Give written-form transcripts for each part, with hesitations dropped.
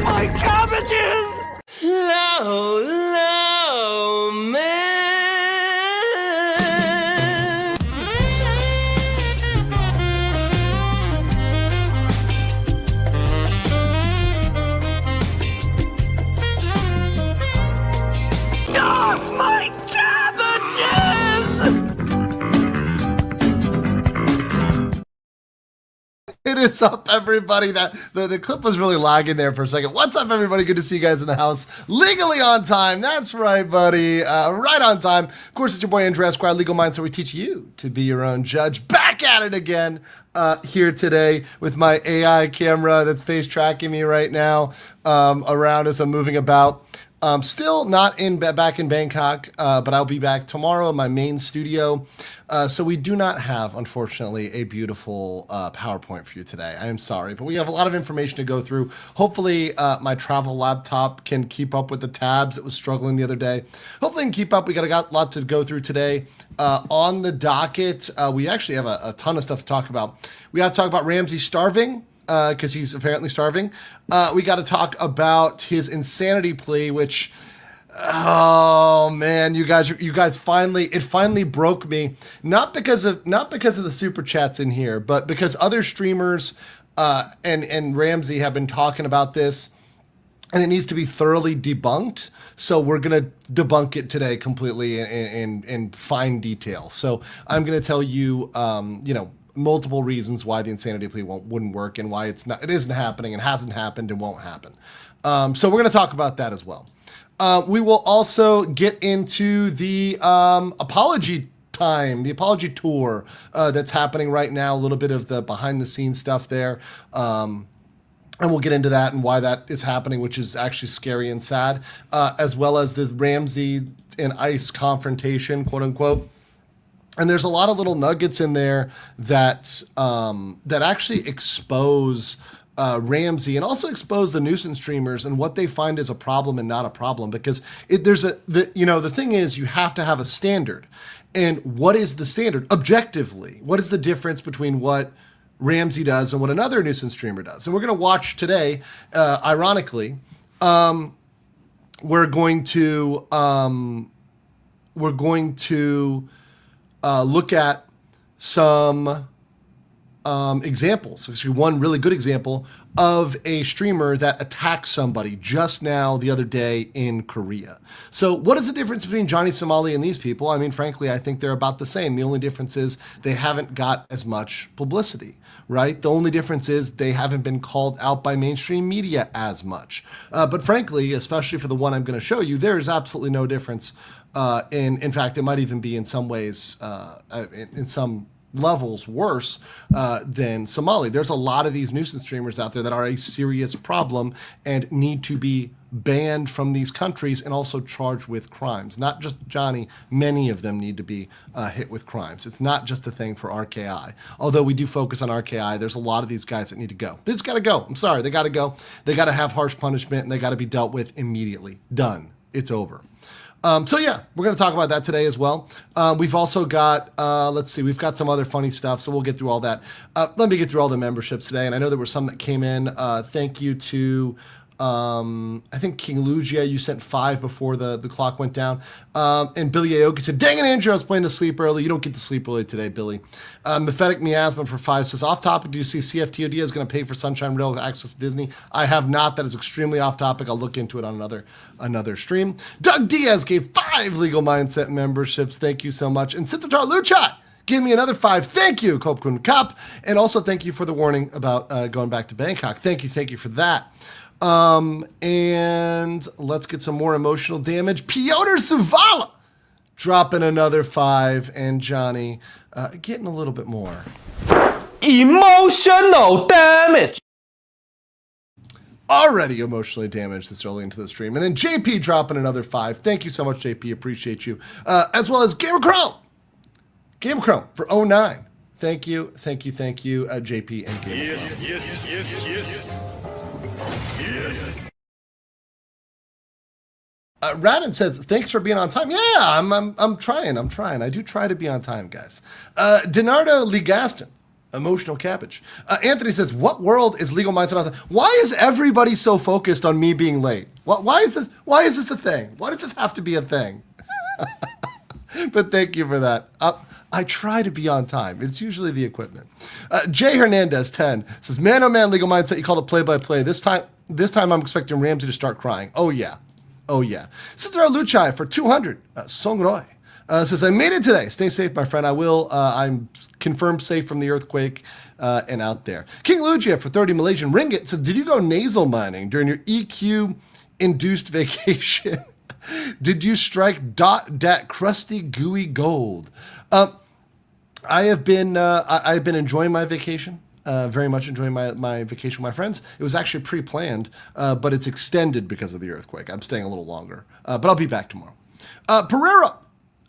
My cabbages! Low, low, man. Ah, my cabbages! It is up, everybody. The clip was really lagging there for a second. What's up, everybody? Good to see you guys in the house. Legally on time. That's right, buddy. Right on time. Of course, it's your boy Andrew Esquire, Legal Mindset. We teach you to be your own judge. Back at it again here today with my AI camera that's face tracking me right now around as I'm moving about. Still not back in Bangkok, but I'll be back tomorrow in my main studio. So we do not have, unfortunately, a beautiful PowerPoint for you today. I am sorry, but we have a lot of information to go through. Hopefully, my travel laptop can keep up with the tabs. It was struggling the other day. Hopefully, it can keep up. We got a lot to go through today. On the docket, we actually have a ton of stuff to talk about. We have to talk about Ramsay starving, because he's apparently starving. We got to talk about his insanity plea, which, oh man, you guys finally broke me. Not because of the super chats in here, but because other streamers and Ramsay have been talking about this, and it needs to be thoroughly debunked. So we're gonna debunk it today completely in fine detail. So I'm gonna tell you, multiple reasons why the insanity plea wouldn't work and why it isn't happening and hasn't happened and won't happen. So we're going to talk about that as well. We will also get into the apology time, the apology tour that's happening right now, a little bit of the behind the scenes stuff there. And we'll get into that and why that is happening, which is actually scary and sad, as well as the Ramsay and ICE confrontation, quote unquote. And there's a lot of little nuggets in there that actually expose Ramsay and also expose the nuisance streamers and what they find is a problem and not a problem. Because the thing is, you have to have a standard. And what is the standard objectively? What is the difference between what Ramsay does and what another nuisance streamer does? And we're going to watch today. Ironically, we're going to look at some examples. Actually, one really good example of a streamer that attacked somebody just now the other day in Korea. So what is the difference between Johnny Somali and these people? I mean, frankly, I think they're about the same. The only difference is they haven't got as much publicity, right? The only difference is they haven't been called out by mainstream media as much. But frankly, especially for the one I'm going to show you, there is absolutely no difference. In fact, it might even be in some ways, in some levels worse than Somali. There's a lot of these nuisance streamers out there that are a serious problem and need to be banned from these countries and also charged with crimes. Not just Johnny, many of them need to be hit with crimes. It's not just a thing for RKI. Although we do focus on RKI, there's a lot of these guys that need to go. They just got to go. I'm sorry, they got to go. They got to have harsh punishment and they got to be dealt with immediately. Done. It's over. So yeah, we're going to talk about that today as well. We've also got, we've got some other funny stuff, so we'll get through all that. Let me get through all the memberships today, and I know there were some that came in. Thank you to, I think King Lugia, you sent 5 before the clock went down. And Billy Aoki said, dang it, Andrew, I was planning to sleep early. You don't get to sleep early today, Billy. Mephetic Miasma for 5 says, off topic, do you see CFTOD is going to pay for Sunshine Rail access to Disney? I have not. That is extremely off topic. I'll look into it on another stream. Doug Diaz gave 5 Legal Mindset memberships. Thank you so much. And Sitatar Lucha, give me another 5. Thank you, Kopkun Cup. And also thank you for the warning about going back to Bangkok. Thank you for that. And let's get some more emotional damage. Piotr Suvala dropping another 5, and Johnny getting a little bit more. Emotional damage. Already emotionally damaged this early into the stream. And then JP dropping another 5. Thank you so much, JP. Appreciate you. As well as Gamer Chrome. Gamer Chrome for 09. Thank you, JP and Gamer Chrome. Yes. Radin says, thanks for being on time. Yeah, I'm trying. I do try to be on time, guys. Denardo Legaston. Emotional cabbage. Anthony says, what world is legal mindset on? Why is everybody so focused on me being late? Why is this the thing? Why does this have to be a thing? But thank you for that. I try to be on time. It's usually the equipment. Jay Hernandez 10 says, man oh man, legal mindset, you call it play-by-play. This time I'm expecting Ramsay to start crying. Oh yeah. Cesar Luchai for 200. Songroy. Says, I made it today. Stay safe, my friend. I will. I'm confirmed safe from the earthquake and out there. King Lugia for 30 Malaysian ringgit says, did you go nasal mining during your EQ-induced vacation? Did you strike dat crusty, gooey gold? I've been enjoying my vacation. Very much enjoying my vacation with my friends. It was actually pre-planned, but it's extended because of the earthquake. I'm staying a little longer, but I'll be back tomorrow. Pereira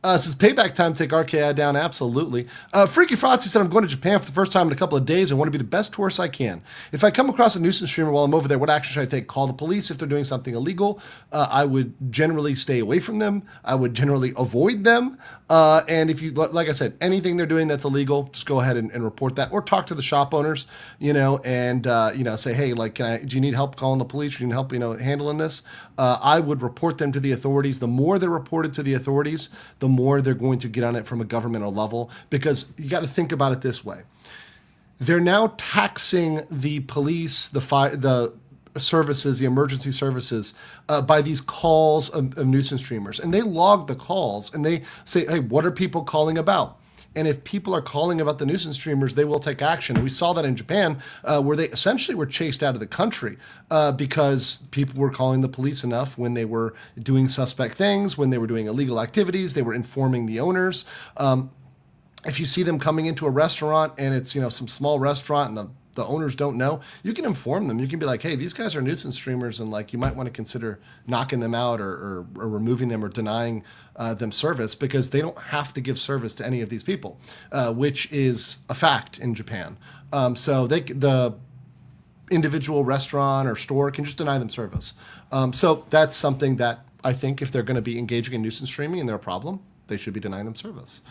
says, payback time to take RKI down. Absolutely. Freaky Frosty said, I'm going to Japan for the first time in a couple of days. I want to be the best tourist I can. If I come across a nuisance streamer while I'm over there, what action should I take? Call the police if they're doing something illegal. I would generally stay away from them. I would generally avoid them. And if you, like I said, anything they're doing that's illegal, just go ahead and report that, or talk to the shop owners, and say, hey, like, do you need help calling the police? Do you need help, handling this? I would report them to the authorities. The more they're reported to the authorities, the more they're going to get on it from a governmental level, because you got to think about it this way. They're now taxing the police, the services, the emergency services, by these calls of nuisance streamers. And they log the calls and they say, hey, what are people calling about? And if people are calling about the nuisance streamers, they will take action. And we saw that in Japan, where they essentially were chased out of the country because people were calling the police enough when they were doing suspect things, when they were doing illegal activities, they were informing the owners. If you see them coming into a restaurant and it's, some small restaurant and the owners don't know, you can inform them. You can be like, hey, these guys are nuisance streamers, and like you might want to consider knocking them out or removing them or denying them service, because they don't have to give service to any of these people, which is a fact in Japan. So the individual restaurant or store can just deny them service. So that's something that I think if they're going to be engaging in nuisance streaming and they're a problem, they should be denying them service.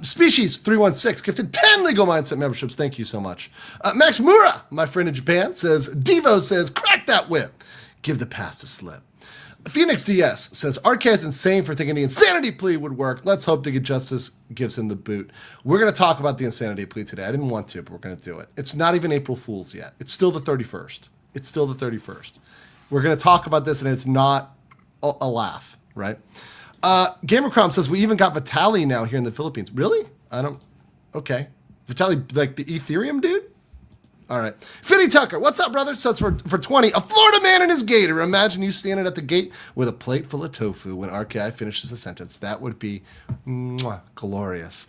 Species 316 gifted 10 legal mindset memberships. Thank you so much. Max Mura, my friend in Japan, says, Devo says, crack that whip. Give the past a slip. Phoenix DS says, RK is insane for thinking the insanity plea would work. Let's hope to get justice gives him the boot. We're going to talk about the insanity plea today. I didn't want to, but we're going to do it. It's not even April Fool's yet. It's still the 31st. We're going to talk about this, and it's not a laugh, right? Gamercrom says, we even got Vitaly now here in the Philippines. Really? Okay. Vitaly, like the Ethereum dude? All right. Finny Tucker, what's up, brother? Says for 20, a Florida man and his gator. Imagine you standing at the gate with a plate full of tofu when RKI finishes the sentence. That would be glorious.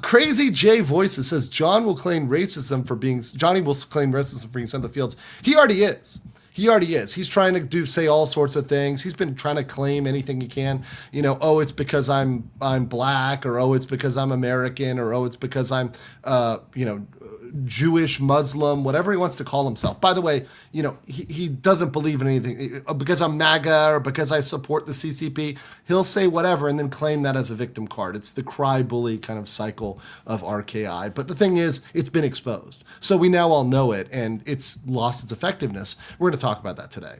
Crazy J Voices says, Johnny will claim racism for being sent to the fields. He already is. He's trying to say all sorts of things. He's been trying to claim anything he can. It's because I'm black, or it's because I'm American, or it's because I'm Jewish, Muslim, whatever he wants to call himself. By the way, he doesn't believe in anything. Because I'm MAGA or because I support the CCP, he'll say whatever and then claim that as a victim card. It's the cry bully kind of cycle of RKI. But the thing is, it's been exposed. So we now all know it, and it's lost its effectiveness. We're going to talk about that today.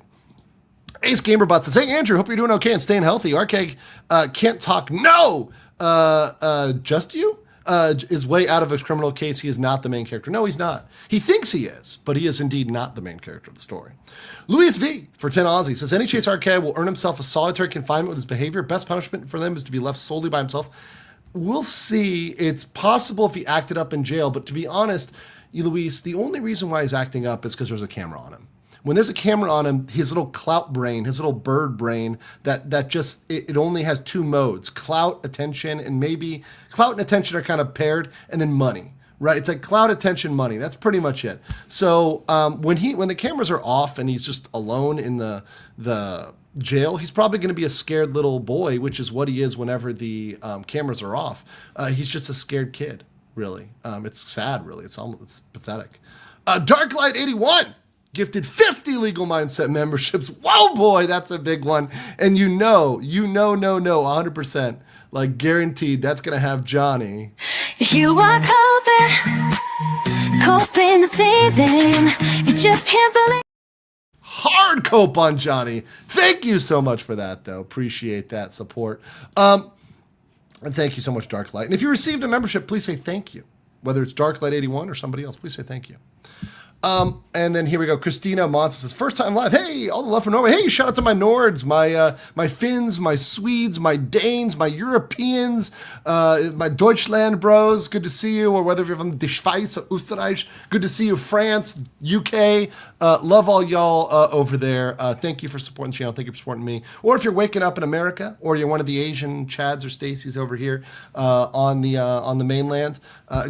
Ace Gamerbot says, hey, Andrew, hope you're doing okay and staying healthy. RK can't talk. No! Just you? Is way out of his criminal case. He is not the main character. No, he's not. He thinks he is, but he is indeed not the main character of the story. Luis V for 10 Aussie says, any Chase RK will earn himself a solitary confinement with his behavior. Best punishment for them is to be left solely by himself. We'll see. It's possible if he acted up in jail, but to be honest, Luis, the only reason why he's acting up is because there's a camera on him. when there's a camera on him, his little clout brain, his little bird brain, that just, it only has two modes, clout, attention, and maybe clout and attention are kind of paired, and then money, right? It's like clout, attention, money. That's pretty much it. So when the cameras are off and he's just alone in the jail, he's probably going to be a scared little boy, which is what he is whenever the cameras are off. He's just a scared kid, really. It's sad, really. It's pathetic. Darklight81 gifted 50 Legal Mindset memberships. Whoa, boy, that's a big one. And you know, 100%, like guaranteed, that's going to have Johnny. You are coping the same thing. You just can't believe. Hard cope on Johnny. Thank you so much for that, though. Appreciate that support. And thank you so much, Darklight. And if you received a membership, please say thank you. Whether it's Darklight81 or somebody else, please say thank you. And then here we go. Christina Monson says, first time live. Hey, all the love for Norway. Hey, shout out to my Nords, my Finns, my Swedes, my Danes, my Europeans, my Deutschland bros. Good to see you. Or whether you're from the Schweiz or Österreich. Good to see you. France, UK. Love all y'all over there. Thank you for supporting the channel. Thank you for supporting me. Or if you're waking up in America, or you're one of the Asian Chads or Stacys over here on the mainland,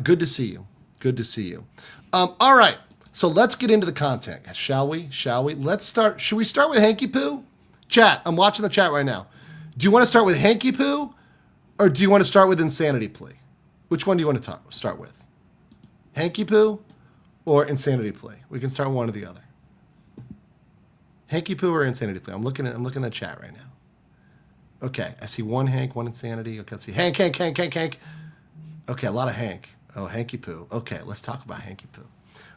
good to see you. Good to see you. All right. So let's get into the content, shall we? Let's start. Should we start with Hanky Poo? Chat, I'm watching the chat right now. Do you want to start with Hanky Poo, or do you want to start with Insanity Plea? Which one do you want to start with? Hanky Poo or Insanity Plea? We can start one or the other. Hanky Poo or Insanity Plea? I'm looking at the chat right now. Okay, I see one Hank, one Insanity. Okay, let's see. Hank. Okay, a lot of Hank. Oh, Hanky Poo. Okay, let's talk about Hanky Poo.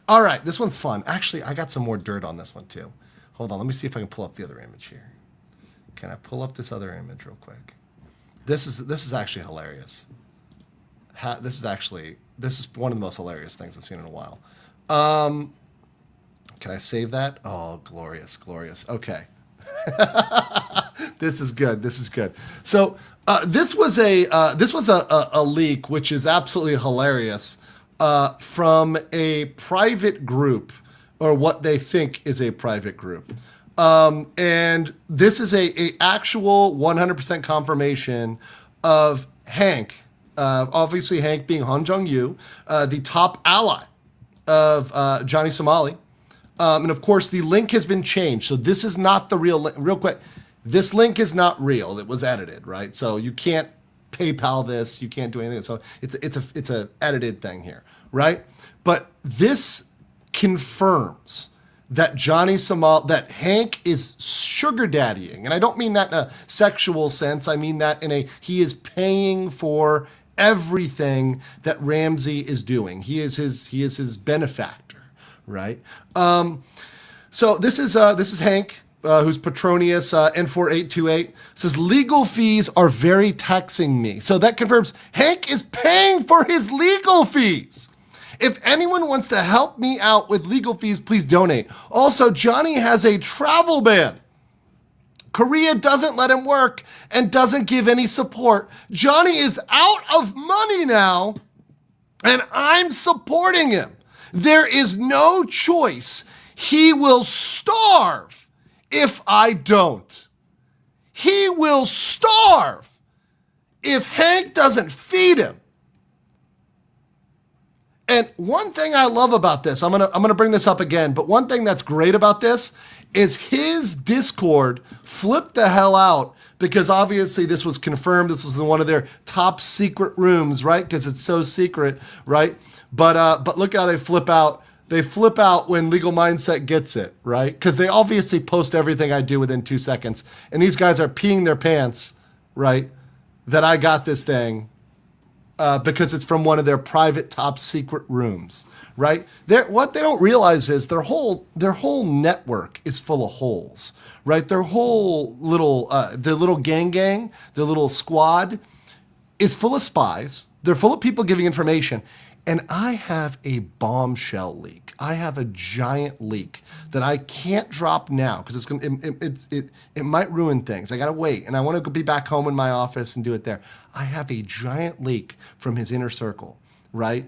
All right, this one's fun. Actually, I got some more dirt on this one too. Hold on, let me see if I can pull up the other image here. Can I pull up this other image real quick? This is actually hilarious. This is one of the most hilarious things I've seen in a while. Can I save that? Oh, glorious. Okay. This is good. So this was a leak, which is absolutely hilarious. From a private group, or what they think is a private group. And this is a actual 100% confirmation of Hank, obviously Hank being Han Jong-yu, the top ally of Johnny Somali. And of course, the link has been changed. So this is not the real link. Real quick, this link is not real. It was edited, right? So you can't PayPal this, you can't do anything. So it's a edited thing here, right? But this confirms that that Hank is sugar daddying, and I don't mean that in a sexual sense. I mean that he is paying for everything that Ramsay is doing. He is his benefactor, right? So this is Hank. Who's Petronius N4828, says legal fees are very taxing me. So that confirms Hank is paying for his legal fees. If anyone wants to help me out with legal fees, please donate. Also, Johnny has a travel ban. Korea doesn't let him work and doesn't give any support. Johnny is out of money now, and I'm supporting him. There is no choice. He will starve if I don't. He will starve if Hank doesn't feed him. And one thing I love about this, I'm gonna bring this up again, but one thing that's great about this is his Discord flipped the hell out, because obviously this was confirmed. This was in one of their top secret rooms, right? Because it's so secret, right? But look how they flip out. They flip out when Legal Mindset gets it, right? Because they obviously post everything I do within 2 seconds. And these guys are peeing their pants, right? That I got this thing because it's from one of their private top secret rooms, right? What they don't realize is their whole network is full of holes, right? Their whole little gang, their little squad is full of spies. They're full of people giving information. And I have a bombshell leak. I have a giant leak that I can't drop now because it might ruin things. I gotta wait, and I want to be back home in my office and do it there. I have a giant leak from his inner circle, right?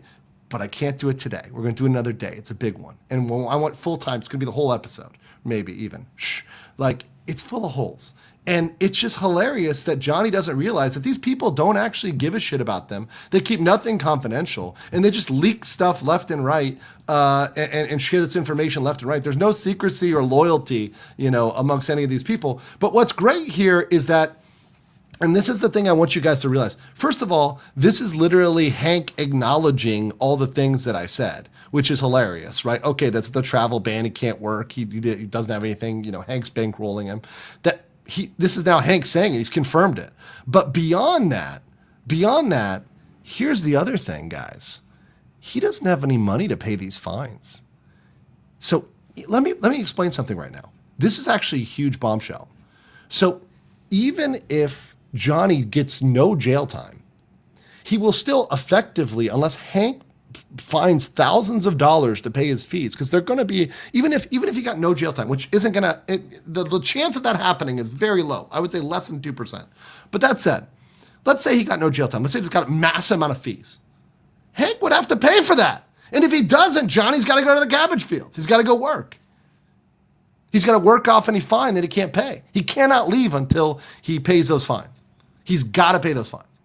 But I can't do it today. We're gonna do it another day. It's a big one, and I want full time. It's gonna be the whole episode, maybe even. Shh. Like, it's full of holes. And it's just hilarious that Johnny doesn't realize that these people don't actually give a shit about them. They keep nothing confidential, and they just leak stuff left and right, and share this information left and right. There's no secrecy or loyalty, amongst any of these people. But what's great here is that, and this is the thing I want you guys to realize. First of all, this is literally Hank acknowledging all the things that I said, which is hilarious, right? Okay, that's the travel ban. He can't work. He doesn't have anything. Hank's bankrolling him. This is now Hank saying it. He's confirmed it. But beyond that, here's the other thing, guys. He doesn't have any money to pay these fines. So let me explain something right now. This is actually a huge bombshell. So even if Johnny gets no jail time, he will still effectively, unless Hank finds thousands of dollars to pay his fees, because they're going to be, even if he got no jail time, which isn't going to, the chance of that happening is very low. I would say less than 2%. But that said, let's say he got no jail time. Let's say he's got a massive amount of fees. Hank would have to pay for that. And if he doesn't, Johnny's got to go to the cabbage fields. He's got to go work. He's got to work off any fine that he can't pay. He cannot leave until he pays those fines. He's got to pay those fines.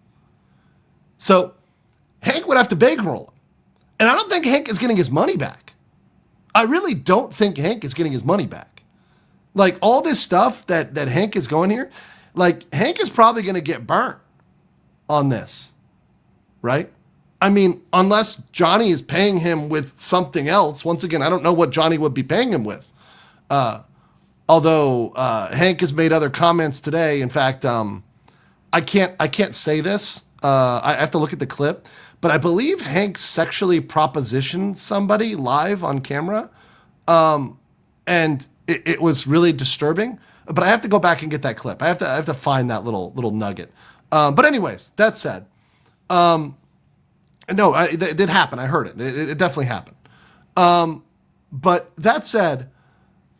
So Hank would have to bankroll him. And I don't think Hank is getting his money back. I really don't think Hank is getting his money back. Like, all this stuff that Hank is going here, like, Hank is probably going to get burnt on this, right? I mean, unless Johnny is paying him with something else. Once again, I don't know what Johnny would be paying him with. Although Hank has made other comments today. In fact, I can't say this. I have to look at the clip. But I believe Hank sexually propositioned somebody live on camera. And it was really disturbing. But I have to go back and get that clip. I have to find that little nugget. But anyways, that said, no, it did happen. I heard it. It definitely happened. But that said,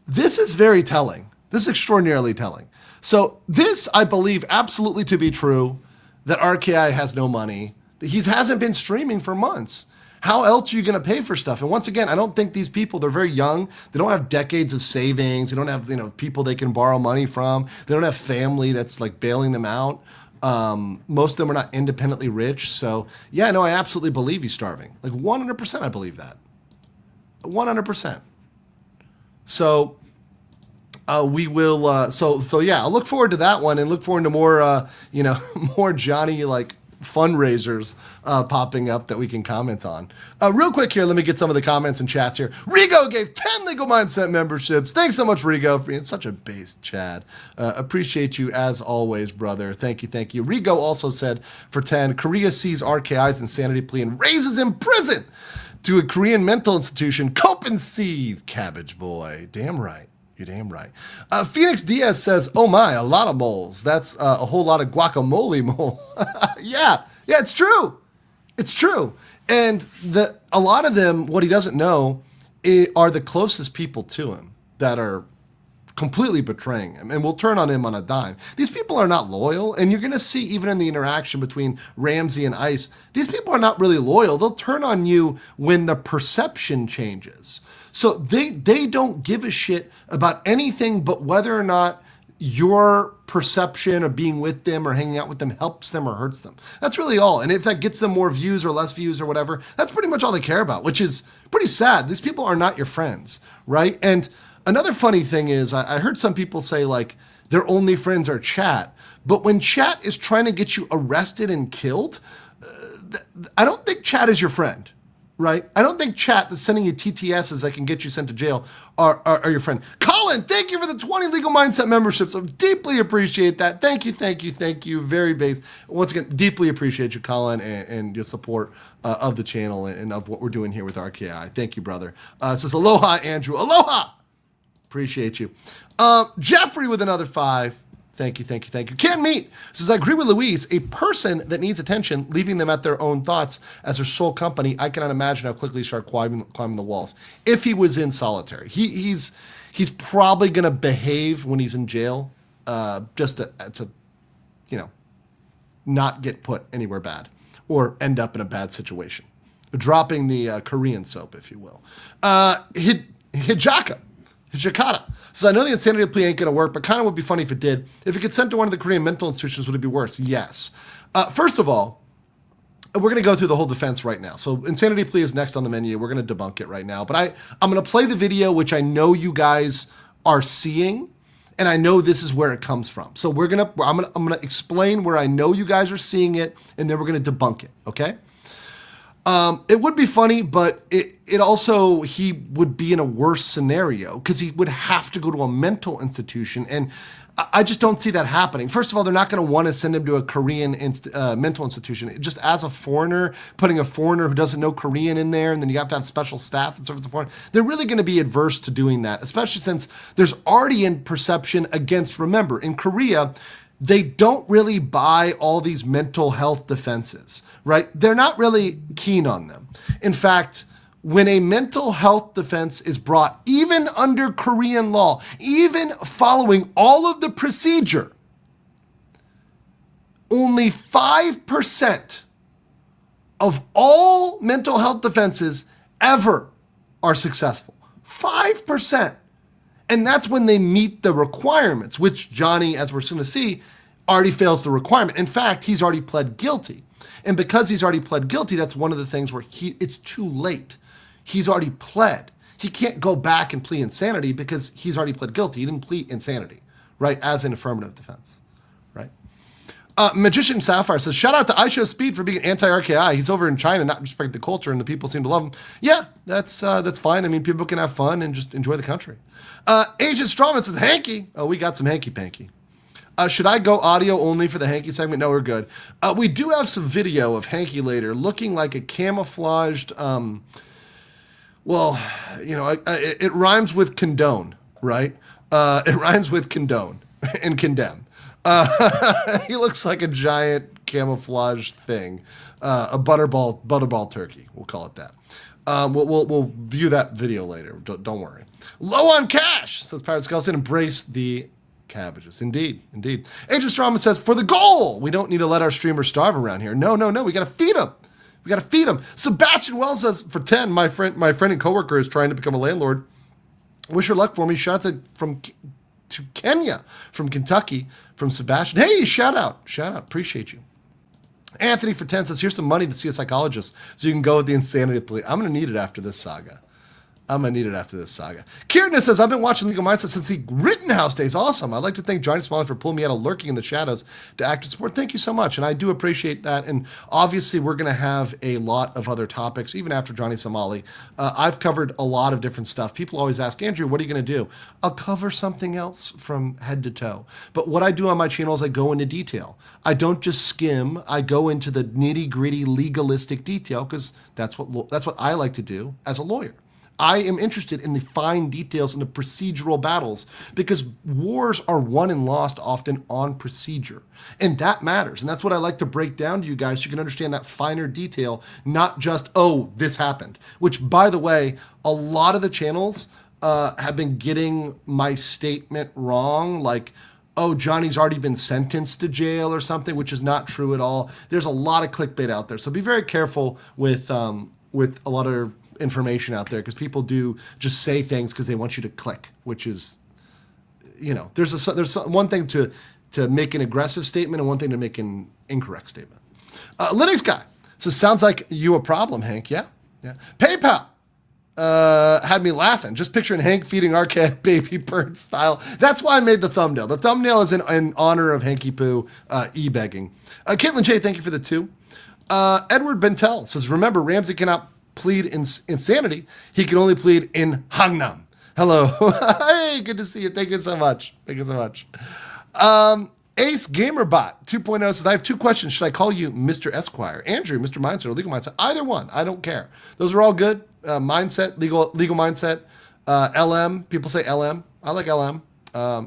this is very telling. This is extraordinarily telling. So this, I believe absolutely to be true, that RKI has no money. He hasn't been streaming for months. How else are you going to pay for stuff? And once again, I don't think these people, they're very young. They don't have decades of savings. They don't have, people they can borrow money from. They don't have family that's like bailing them out. Most of them are not independently rich. So yeah, no, I absolutely believe he's starving. Like 100%, I believe that. 100%. So we will, so yeah, I'll look forward to that one and look forward to more, more Johnny like fundraisers popping up that we can comment on. Real quick here, let me get some of the comments and chats here. Rigo gave 10 Legal Mindset memberships. Thanks so much, Rigo, for being such a base Chad. Appreciate you as always, brother. Thank you. Rigo also said for 10, Korea sees RKI's insanity plea and raises in prison to a Korean mental institution. Cope and seethe, cabbage boy. Damn right. You're damn right. Phoenix Diaz says, oh my, a lot of moles. That's a whole lot of guacamole mole. Yeah, it's true. It's true. And a lot of them, what he doesn't know, are the closest people to him that are completely betraying him and will turn on him on a dime. These people are not loyal, and you're going to see even in the interaction between Ramsay and Ice, these people are not really loyal. They'll turn on you when the perception changes. So they don't give a shit about anything but whether or not your perception of being with them or hanging out with them helps them or hurts them. That's really all. And if that gets them more views or less views or whatever, that's pretty much all they care about, which is pretty sad. These people are not your friends, right? And another funny thing is I heard some people say like their only friends are chat, but when chat is trying to get you arrested and killed, I don't think chat is your friend. Right? I don't think chat that's sending you TTSs that can get you sent to jail are your friend. Colin, thank you for the 20 Legal Mindset memberships. I deeply appreciate that. Thank you. Very base. Once again, deeply appreciate you, Colin, and your support of the channel and of what we're doing here with RKI. Thank you, brother. It says, aloha, Andrew. Aloha! Appreciate you. Jeffrey with another 5. Thank you. Can't meet says, I agree with Luis. A person that needs attention, leaving them at their own thoughts as their sole company, I cannot imagine how quickly he start climbing the walls. If he was in solitary, he's probably going to behave when he's in jail, just to not get put anywhere bad or end up in a bad situation. Dropping the Korean soap, if you will. Hijaka. Hijikata says, I know the insanity plea ain't going to work, but kind of would be funny if it did. If it gets sent to one of the Korean mental institutions, would it be worse? Yes. First of all, we're going to go through the whole defense right now. So insanity plea is next on the menu. We're going to debunk it right now. But I'm going to play the video, which I know you guys are seeing, and I know this is where it comes from. So I'm gonna explain where I know you guys are seeing it, and then we're going to debunk it. Okay. It would be funny, but it also, he would be in a worse scenario because he would have to go to a mental institution, and I just don't see that happening. First of all, they're not going to want to send him to a Korean mental institution. Just as a foreigner, putting a foreigner who doesn't know Korean in there, and then you have to have special staff and so forth and so forth. They're really going to be adverse to doing that, especially since there's already in perception against, remember, in Korea, they don't really buy all these mental health defenses, right? They're not really keen on them. In fact, when a mental health defense is brought, even under Korean law, even following all of the procedure, only 5% of all mental health defenses ever are successful. 5%. And that's when they meet the requirements, which Johnny, as we're going to see, already fails the requirement. In fact, he's already pled guilty. And because he's already pled guilty, that's one of the things where it's too late. He's already pled. He can't go back and plea insanity because he's already pled guilty. He didn't plead insanity, right, as an affirmative defense, right? Magician Sapphire says, shout out to iShow Speed for being anti-RKI. He's over in China, not respecting the culture, and the people seem to love him. Yeah, that's fine. I mean, people can have fun and just enjoy the country. Agent Strawman says, hanky. Oh, we got some hanky-panky. Should I go audio only for the hanky segment? No, we're good. We do have some video of hanky later looking like a camouflaged... it rhymes with condone, right? It rhymes with condone and condemn. He looks like a giant camouflage thing, a butterball turkey. We'll call it that. We'll view that video later. Don't worry. Low on cash, says Pirate Skeleton. Embrace the cabbages. Indeed. Agent Strawman says, for the goal. We don't need to let our streamers starve around here. No. We got to feed them. We got to feed them. Sebastian Wells says, for 10, my friend and coworker is trying to become a landlord. Wish her luck for me. Shout out to Kenya from Kentucky from Sebastian. Hey, shout out. Appreciate you. Anthony for 10 says, here's some money to see a psychologist so you can go with the insanity plea. I'm going to need it after this saga. Kieran says, I've been watching Legal Mindset since the Rittenhouse days. Awesome. I'd like to thank Johnny Somali for pulling me out of lurking in the shadows to active support. Thank you so much. And I do appreciate that. And obviously, we're going to have a lot of other topics, even after Johnny Somali. I've covered a lot of different stuff. People always ask, Andrew, what are you going to do? I'll cover something else from head to toe. But what I do on my channel is I go into detail. I don't just skim. I go into the nitty-gritty legalistic detail because that's what I like to do as a lawyer. I am interested in the fine details and the procedural battles because wars are won and lost often on procedure. And that matters. And that's what I like to break down to you guys so you can understand that finer detail, not just, oh, this happened. Which, by the way, a lot of the channels have been getting my statement wrong. Like, oh, Johnny's already been sentenced to jail or something, which is not true at all. There's a lot of clickbait out there. So be very careful with a lot of information out there because people do just say things because they want you to click, which is, there's one thing to make an aggressive statement and one thing to make an incorrect statement. Liddy's guy says, sounds like you a problem, Hank. Yeah. PayPal had me laughing. Just picturing Hank feeding archaic baby bird style. That's why I made the thumbnail. The thumbnail is in honor of Hanky Poo e-begging. Caitlin J, thank you for the 2. Edward Bentel says, remember, Ramsay cannot plead insanity. He can only plead in Hangnam. Hello. Hey, good to see you. Thank you so much. Ace Gamerbot 2.0 says, I have 2 questions. Should I call you Mr. Esquire, Andrew, Mr. Mindset, or Legal Mindset? Either one. I don't care. Those are all good. Mindset, legal mindset, LM. People say LM. I like LM.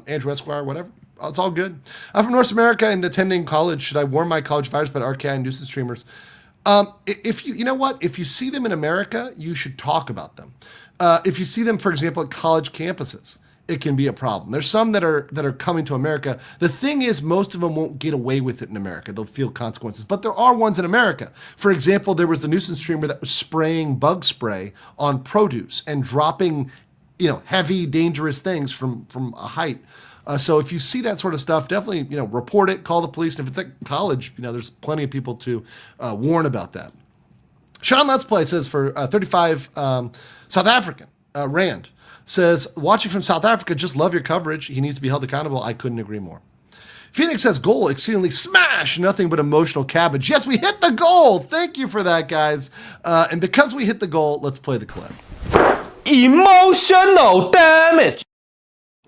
Andrew Esquire, whatever. It's all good. I'm from North America and attending college. Should I warn my college advisors about RKI and nuisance streamers? If you see them in America, you should talk about them. If you see them, for example, at college campuses, it can be a problem. There's some that are coming to America. The thing is, most of them won't get away with it in America. They'll feel consequences. But there are ones in America. For example, there was a nuisance streamer that was spraying bug spray on produce and dropping heavy, dangerous things from a height. So if you see that sort of stuff, definitely, report it, call the police. And if it's at college, there's plenty of people to warn about that. Sean Let's Play says for 35 South African, Rand, says, watching from South Africa, just love your coverage. He needs to be held accountable. I couldn't agree more. Phoenix says, goal, exceedingly smash, nothing but emotional cabbage. Yes, we hit the goal. Thank you for that, guys. And because we hit the goal, let's play the clip. Emotional damage.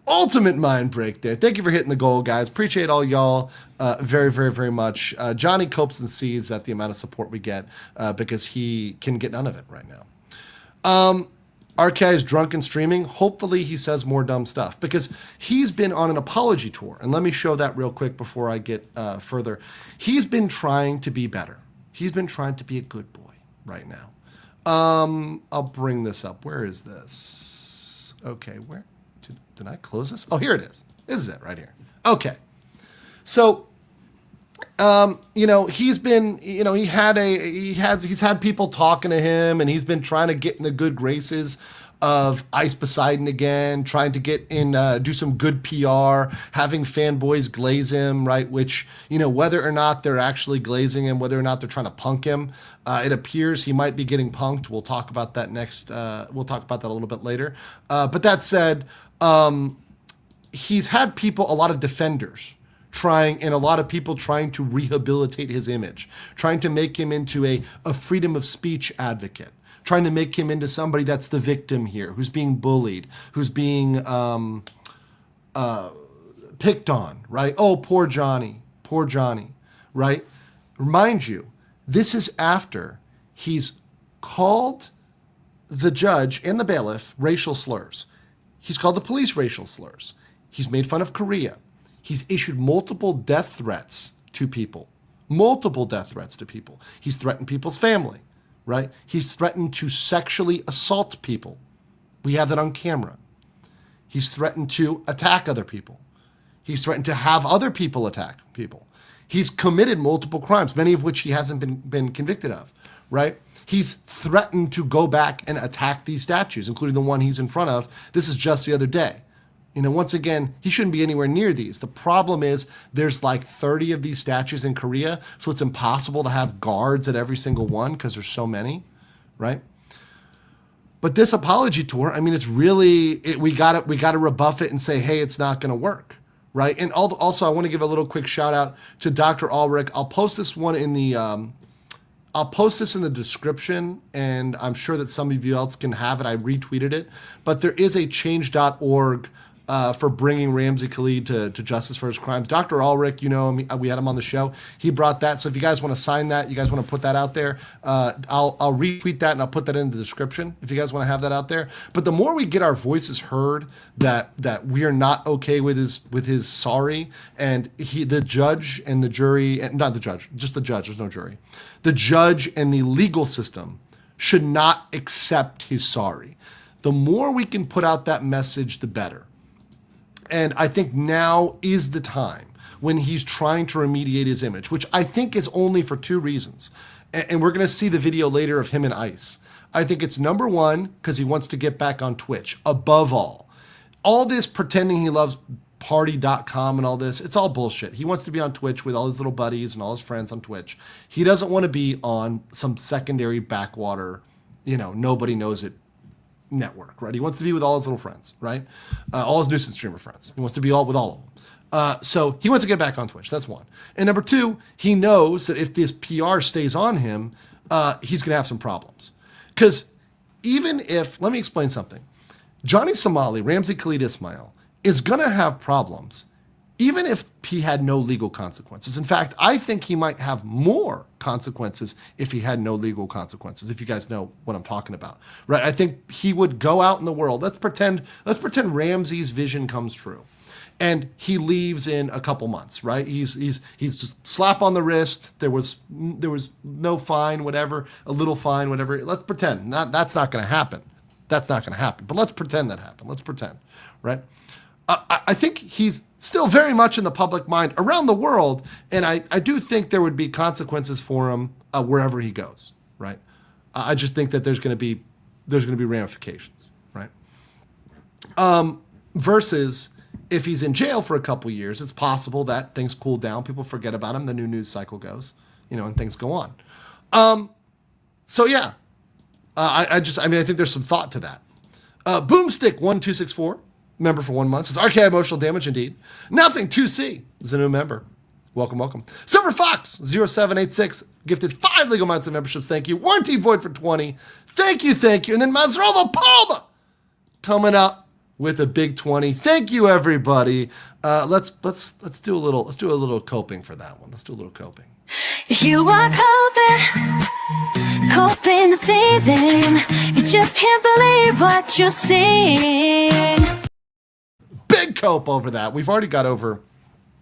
Ultimate mind break there. Thank you for hitting the goal, guys. Appreciate all y'all very, very, very much. Johnny copes and sees at the amount of support we get because he can get none of it right now. RK is drunk and streaming. Hopefully he says more dumb stuff because he's been on an apology tour. And let me show that real quick before I get further. He's been trying to be better. He's been trying to be a good boy right now. I'll bring this up. Where is this? Okay, where? Did I close this? Oh, here it is. This is it right here. Okay. So, he's been, he's had people talking to him and he's been trying to get in the good graces of Ice Poseidon again, trying to get in, do some good PR, having fanboys glaze him, right? Which, whether or not they're actually glazing him, whether or not they're trying to punk him, it appears he might be getting punked. We'll talk about that next. We'll talk about that a little bit later. But that said, he's had people, a lot of defenders and a lot of people trying to rehabilitate his image, trying to make him into a freedom of speech advocate, trying to make him into somebody that's the victim here, who's being bullied, who's being picked on, right? Oh, poor Johnny, right? Remind you, this is after he's called the judge and the bailiff racial slurs. He's called the police racial slurs. He's made fun of Korea. He's issued multiple death threats to people. He's threatened people's family, right? He's threatened to sexually assault people. We have that on camera. He's threatened to attack other people. He's threatened to have other people attack people. He's committed multiple crimes, many of which he hasn't been convicted of, right? He's threatened to go back and attack these statues, including the one he's in front of. This is just the other day. Once again, he shouldn't be anywhere near these. The problem is there's like 30 of these statues in Korea, so it's impossible to have guards at every single one because there's so many, right? But this apology tour, it's really, we got to rebuff it and say, hey, it's not going to work, right? And also, I want to give a little quick shout out to Dr. Ulrich. I'll post this in the description, and I'm sure that some of you else can have it. I retweeted it, but there is a change.org for bringing Ramsay Khalid to justice for his crimes. Dr. Ulrich, we had him on the show. He brought that. So if you guys want to sign that, you guys want to put that out there, I'll retweet that and I'll put that in the description if you guys want to have that out there. But the more we get our voices heard that we are not okay with his sorry, and the judge and the jury, and not the judge, just the judge, there's no jury. The judge and the legal system should not accept his sorry. The more we can put out that message, the better. And I think now is the time when he's trying to remediate his image, which I think is only for two reasons. And we're going to see the video later of him and Ice. I think it's number one, because he wants to get back on Twitch, above all. All this pretending he loves party.com and all this, it's all bullshit. He wants to be on Twitch with all his little buddies and all his friends on Twitch. He doesn't want to be on some secondary backwater, nobody knows it network, right? He wants to be with all his little friends, right? All his nuisance streamer friends. He wants to be with all of them. So he wants to get back on Twitch. That's one. And number two, he knows that if this PR stays on him, he's going to have some problems. Because even if, let me explain something. Johnny Somali, Ramsay Khalid Ismail, is going to have problems even if he had no legal consequences. In fact, I think he might have more consequences if he had no legal consequences, if you guys know what I'm talking about, right? I think he would go out in the world. Let's pretend Ramsay's vision comes true and he leaves in a couple months, right? He's just slap on the wrist. There was no fine, whatever, a little fine, whatever. Let's pretend that's not going to happen. That's not going to happen, but let's pretend that happened. Let's pretend, right? I think he's still very much in the public mind around the world, and I do think there would be consequences for him wherever he goes, right? I just think that there's going to be ramifications, right? Versus if he's in jail for a couple years, it's possible that things cool down, people forget about him, the new news cycle goes, and things go on. So yeah, I think there's some thought to that. Boomstick1264, member for 1 month, says RK emotional damage indeed. Nothing 2C is a new member. Welcome. Silver Fox 0786 gifted 5 legal mindset memberships. Thank you. Warranty Void for 20. Thank you. And then Mazrova Palma coming up with a big 20. Thank you, everybody. Let's do a little coping for that one. Let's do a little coping. You are coping the seething. You just can't believe what you're seeing. Big cope over that. We've already got over,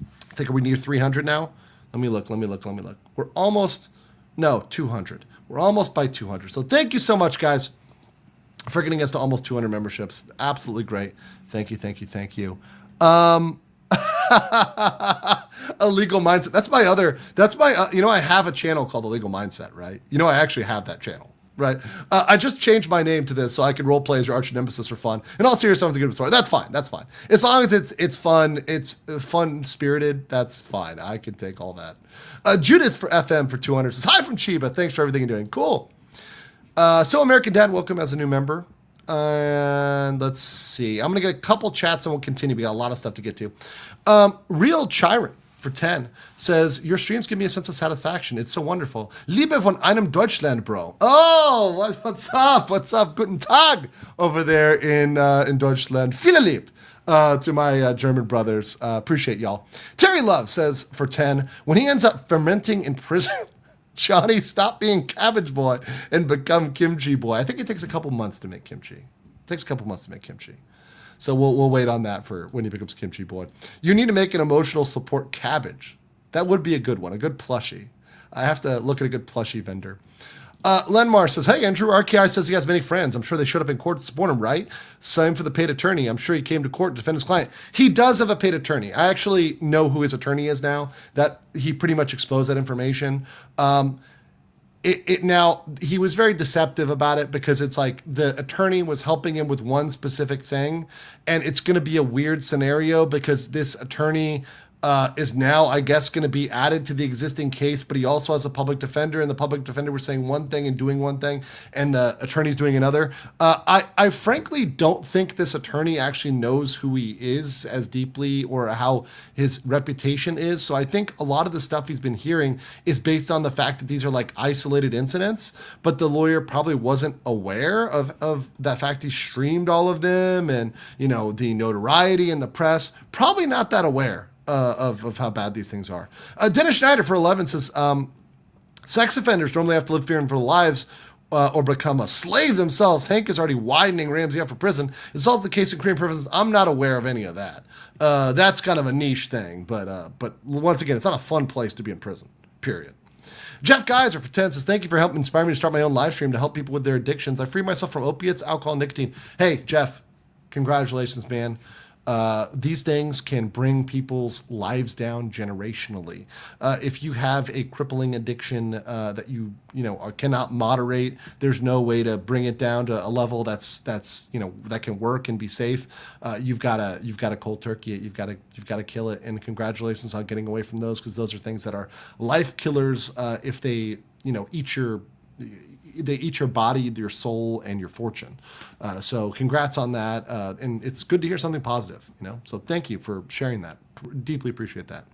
I think we need 300 now. Let me look. We're almost, 200. We're almost by 200. So thank you so much, guys, for getting us to almost 200 memberships. Absolutely great. Thank you. A legal mindset. That's my, I have a channel called The Legal Mindset, right? I actually have that channel, right? I just changed my name to this so I can role play as your arch nemesis for fun. And I'll serious something good story. That's fine. As long as it's fun, it's fun spirited, that's fine. I can take all that. Judas for FM for 200 says, hi from Chiba. Thanks for everything you're doing. Cool. So American Dad, welcome as a new member. And let's see. I'm going to get a couple chats and we'll continue. We got a lot of stuff to get to. Real Chiron for 10 says, your streams give me a sense of satisfaction. It's so wonderful. Liebe von einem Deutschland, bro. Oh, what's up? Guten Tag over there in Deutschland. Viele lieb. To my German brothers. Appreciate y'all. Terry Love says for 10, when he ends up fermenting in prison, Johnny, stop being cabbage boy and become kimchi boy. I think it takes a couple months to make kimchi. So we'll wait on that for when he becomes kimchi boy. You need to make an emotional support cabbage. That would be a good one, a good plushie. I have to look at a good plushie vendor. Lenmar says, hey, Andrew, RKI says he has many friends. I'm sure they showed up in court to support him, right? Same for the paid attorney. I'm sure he came to court to defend his client. He does have a paid attorney. I actually know who his attorney is now. That he pretty much exposed that information. Now, he was very deceptive about it because it's like the attorney was helping him with one specific thing, and it's going to be a weird scenario because this attorney is now, I guess, going to be added to the existing case, but he also has a public defender, and the public defender was saying one thing and doing one thing, and the attorney's doing another. I frankly don't think this attorney actually knows who he is as deeply or how his reputation is. So I think a lot of the stuff he's been hearing is based on the fact that these are like isolated incidents, but the lawyer probably wasn't aware of that fact. He streamed all of them, and the notoriety in the press, probably not that aware of how bad these things are. Dennis Schneider for 11 says, sex offenders normally have to live fearing for their lives or become a slave themselves. Hank is already widening Ramsay up for prison. It's also the case in Korean prisons. I'm not aware of any of that. That's kind of a niche thing, but once again, it's not a fun place to be in prison, period. Jeff Geyser for 10 says, thank you for helping inspire me to start my own live stream to help people with their addictions. I free myself from opiates, alcohol, and nicotine. Hey, Jeff, congratulations, man. These things can bring people's lives down generationally. If you have a crippling addiction that you cannot moderate, there's no way to bring it down to a level that's that can work and be safe. You've got to cold turkey it. You've got to kill it. And congratulations on getting away from those, because those are things that are life killers if they they eat your body, your soul, and your fortune. So congrats on that. And it's good to hear something positive, So thank you for sharing that. Deeply appreciate that.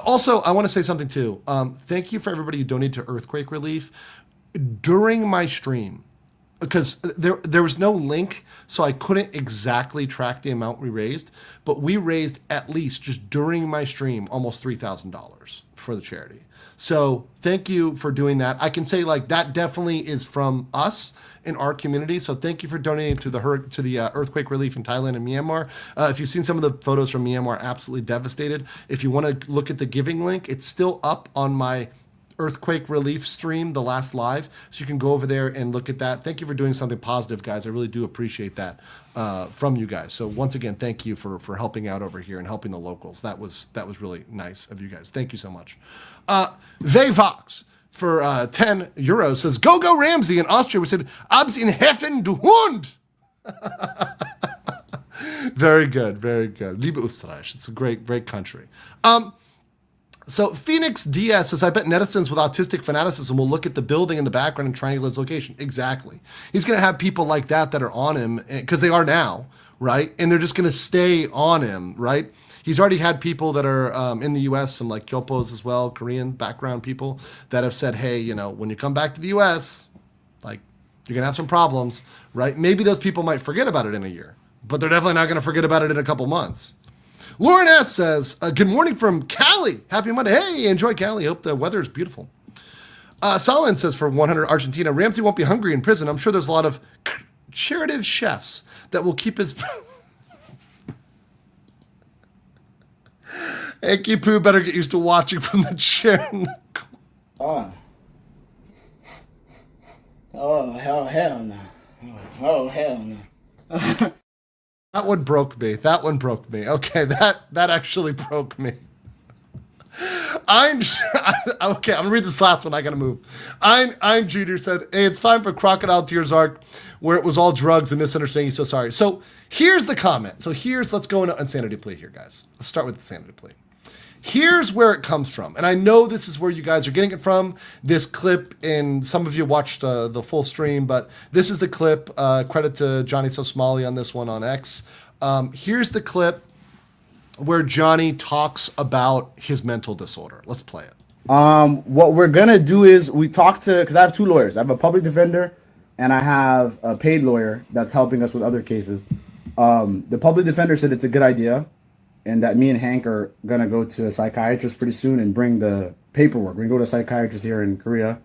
Also, I want to say something too. Thank you for everybody who donated to earthquake relief during my stream, because there was no link, so I couldn't exactly track the amount we raised, but we raised at least just during my stream almost $3,000 for the charity. So thank you for doing that. I can say that definitely is from us in our community. So thank you for donating to the earthquake relief in Thailand and Myanmar. If you've seen some of the photos from Myanmar, absolutely devastated. If you want to look at the giving link, it's still up on my earthquake relief stream, the last live. So you can go over there and look at that. Thank you for doing something positive, guys. I really do appreciate that from you guys. So once again, thank you for helping out over here and helping the locals. That was really nice of you guys. Thank you so much. Vox for 10 euros says, go Ramsay. In Austria, we said, Abs in Heffen, du Hund. Very good, very good. Liebe Österreich. It's a great country. So Phoenix DS says, I bet netizens with autistic fanaticism will look at the building in the background and triangulate its location. Exactly. He's going to have people like that are on him, because they are now, right? And they're just going to stay on him, right? He's already had people that are in the U.S., some like Kyopos as well, Korean background people that have said, hey, you know, when you come back to the U.S., like, you're going to have some problems, right? Maybe those people might forget about it in a year, but they're definitely not going to forget about it in a couple months. Lauren S. says, good morning from Cali. Happy Monday. Hey, enjoy Cali. Hope the weather is beautiful. Solomon says, for 100 Argentina, Ramsay won't be hungry in prison. I'm sure there's a lot of charitative chefs that will keep his... Enki Poo better get used to watching from the chair. Oh, hell no. Oh, hell no. That one broke me. Okay, that actually broke me. Okay, I'm gonna read this last one. I gotta move. I'm Junior said, hey, it's fine for Crocodile Tears arc where it was all drugs and misunderstanding. So sorry. So here's the comment. Let's go into insanity plea here, guys. Let's start with insanity plea. Here's where it comes from. And I know this is where you guys are getting it from. This clip, and some of you watched the full stream, but this is the clip. Credit to Johnny Somali on this one on X. Here's the clip where Johnny talks about his mental disorder. Let's play it. What we're going to do is we talk to, because I have two lawyers. I have a public defender and I have a paid lawyer that's helping us with other cases. The public defender said it's a good idea, and that me and Hank are going to go to a psychiatrist pretty soon and bring the paperwork. We're going to go to a psychiatrist here in Korea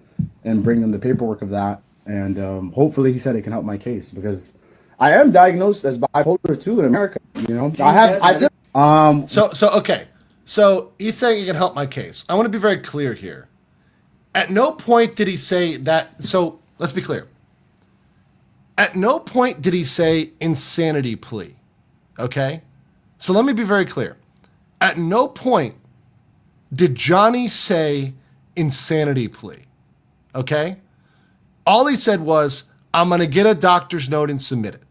and bring them the paperwork of that. And hopefully he said it can help my case, because I am diagnosed as bipolar 2 in America. You know, Okay. So he's saying it can help my case. I want to be very clear here. At no point did he say that. So let's be clear. At no point did he say insanity plea. Okay. So let me be very clear. At no point did Johnny say insanity plea. Okay? All he said was, I'm going to get a doctor's note and submit it.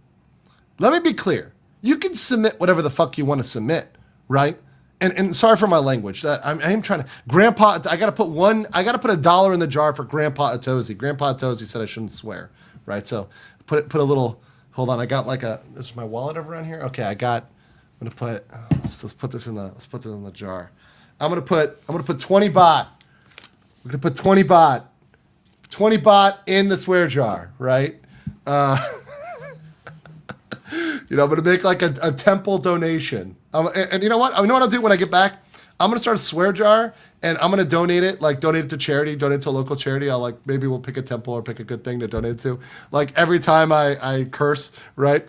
Let me be clear. You can submit whatever the fuck you want to submit, right? And sorry for my language. I'm trying to, Grandpa, I got to put $1 in the jar for Grandpa Atozi. Grandpa Atozi said I shouldn't swear, right? So put a little, hold on. I got this is my wallet over around here. Okay, I'm gonna put. Let's put this in the jar. I'm gonna put 20 baht. We're gonna put 20 baht. 20 baht in the swear jar, right? I'm gonna make like a temple donation. And you know what? I'll do when I get back. I'm gonna start a swear jar, and I'm gonna donate it to charity, donate to a local charity. Maybe we'll pick a temple or pick a good thing to donate to. Like every time I curse, right?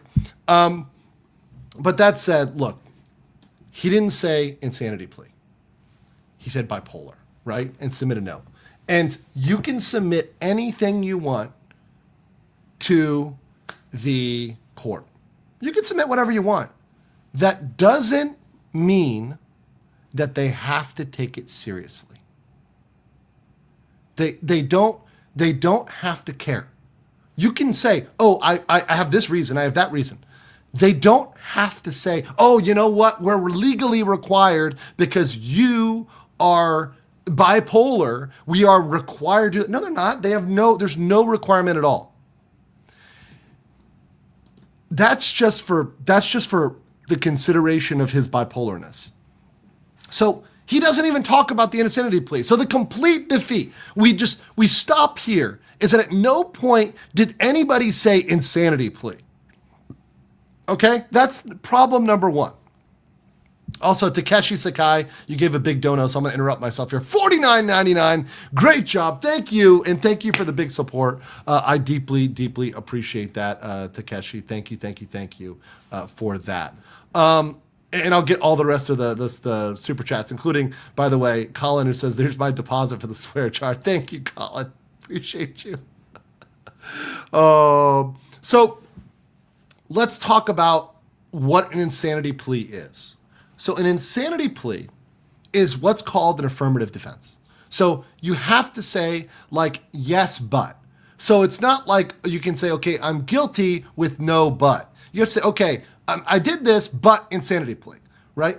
But that said, look, he didn't say insanity plea. He said bipolar, right? And submit a note. And you can submit anything you want to the court. You can submit whatever you want. That doesn't mean that they have to take it seriously. They don't have to care. You can say, oh, I have this reason, I have that reason. They don't have to say, oh, you know what? We're legally required because you are bipolar. We are required to. No, they're not. There's no requirement at all. That's just for the consideration of his bipolarness. So he doesn't even talk about the insanity plea. So the complete defeat, we stop here, is that at no point did anybody say insanity plea. Okay, that's problem number one. Also, Takeshi Sakai, you gave a big dono, so I'm going to interrupt myself here. $49.99. Great job. Thank you. And thank you for the big support. I deeply, deeply appreciate that, Takeshi. Thank you for that. And I'll get all the rest of the super chats, including, by the way, Colin, who says, there's my deposit for the swear jar. Thank you, Colin. Appreciate you. So let's talk about what an insanity plea is. So an insanity plea is what's called an affirmative defense. So you have to say like, yes, but. So it's not like you can say, okay, I'm guilty with no but. You have to say, okay, I did this, but insanity plea, right?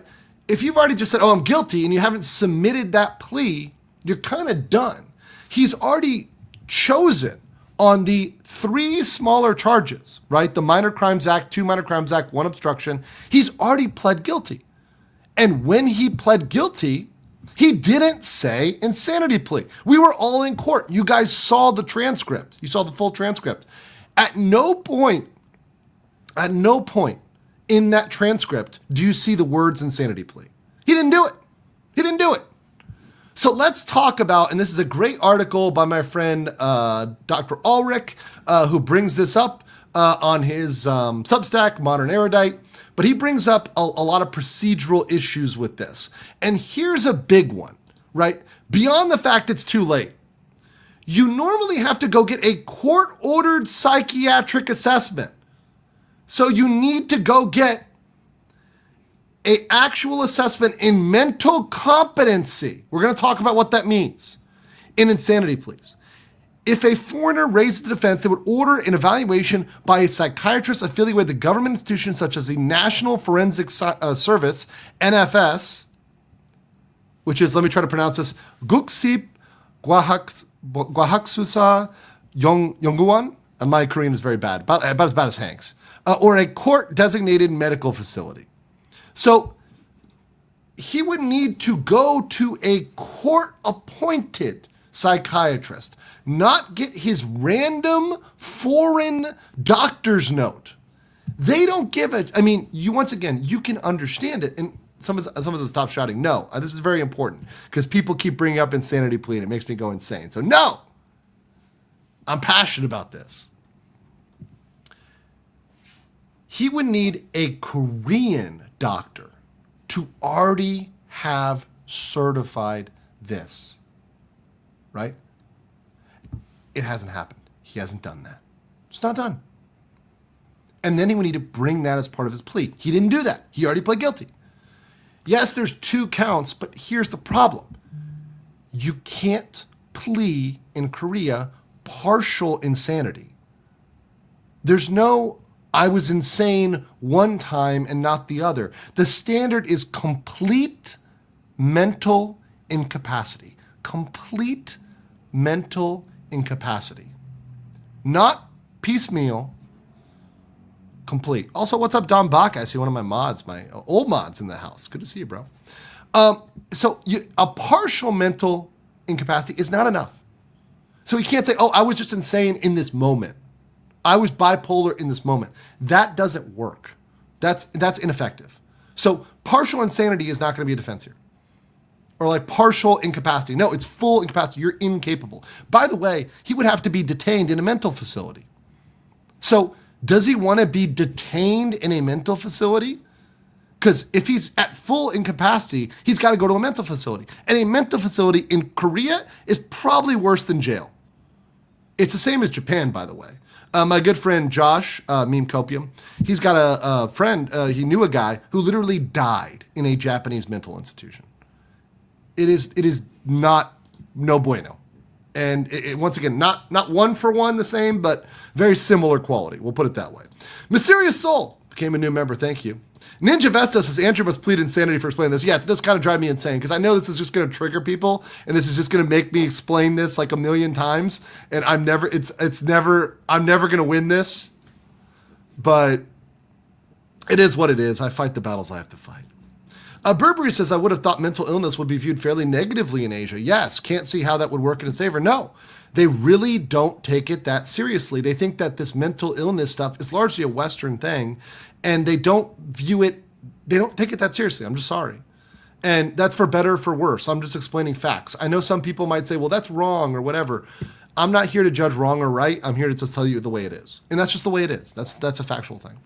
If you've already just said, oh, I'm guilty, and you haven't submitted that plea, you're kind of done. He's already chosen on the 3 smaller charges, right? The Minor Crimes Act, 2 Minor Crimes Act, 1 obstruction. He's already pled guilty. And when he pled guilty, he didn't say insanity plea. We were all in court. You guys saw the transcript. You saw the full transcript. At no point in that transcript do you see the words insanity plea. He didn't do it. He didn't do it. So let's talk about, and this is a great article by my friend Dr. Ulrich, who brings this up on his Substack, Modern Erudite, but he brings up a lot of procedural issues with this. And here's a big one, right? Beyond the fact it's too late, you normally have to go get a court-ordered psychiatric assessment. So you need to go get an actual assessment in mental competency. We're going to talk about what that means in insanity pleas. If a foreigner raised the defense, they would order an evaluation by a psychiatrist affiliated with a government institution such as the National Forensic Service, NFS, which is, let me try to pronounce this, Guksip Gwahaksusa Yongguan. My Korean is very bad, about as bad as Hank's. Or a court-designated medical facility. So he would need to go to a court-appointed psychiatrist, not get his random foreign doctor's note. They don't give it. I mean, once again, you can understand it. And some of us stop shouting, no. This is very important because people keep bringing up insanity plea and it makes me go insane. So no, I'm passionate about this. He would need a Korean doctor to already have certified this, right? It hasn't happened. He hasn't done that. It's not done. And then he would need to bring that as part of his plea. He didn't do that. He already pled guilty. Yes, there's 2 counts, but here's the problem. You can't plea in Korea partial insanity. There's no, I was insane one time and not the other. The standard is complete mental incapacity. Complete mental incapacity. Not piecemeal, complete. Also, what's up, Don Bach? I see one of my mods, my old mods in the house. Good to see you, bro. A partial mental incapacity is not enough. So he can't say, oh, I was just insane in this moment. I was bipolar in this moment. That doesn't work. That's ineffective. So partial insanity is not going to be a defense here. Or like partial incapacity. No, it's full incapacity. You're incapable. By the way, he would have to be detained in a mental facility. So does he want to be detained in a mental facility? Because if he's at full incapacity, he's got to go to a mental facility. And a mental facility in Korea is probably worse than jail. It's the same as Japan, by the way. My good friend Josh, Meme Copium, he's got a friend, he knew a guy who literally died in a Japanese mental institution. It is not no bueno. And once again, not one for one the same, but very similar quality. We'll put it that way. Mysterious Soul became a new member. Thank you. Ninja Vesta says, Andrew must plead insanity for explaining this. Yeah, it does kind of drive me insane because I know this is just going to trigger people and this is just going to make me explain this like a million times. And I'm never going to win this, but it is what it is. I fight the battles I have to fight. Burberry says, I would have thought mental illness would be viewed fairly negatively in Asia. Yes, can't see how that would work in his favor. No, they really don't take it that seriously. They think that this mental illness stuff is largely a Western thing, and they don't view it, they don't take it that seriously. I'm just sorry. And that's for better or for worse. I'm just explaining facts. I know some people might say, well, that's wrong or whatever. I'm not here to judge wrong or right. I'm here to just tell you the way it is. And that's just the way it is. That's a factual thing.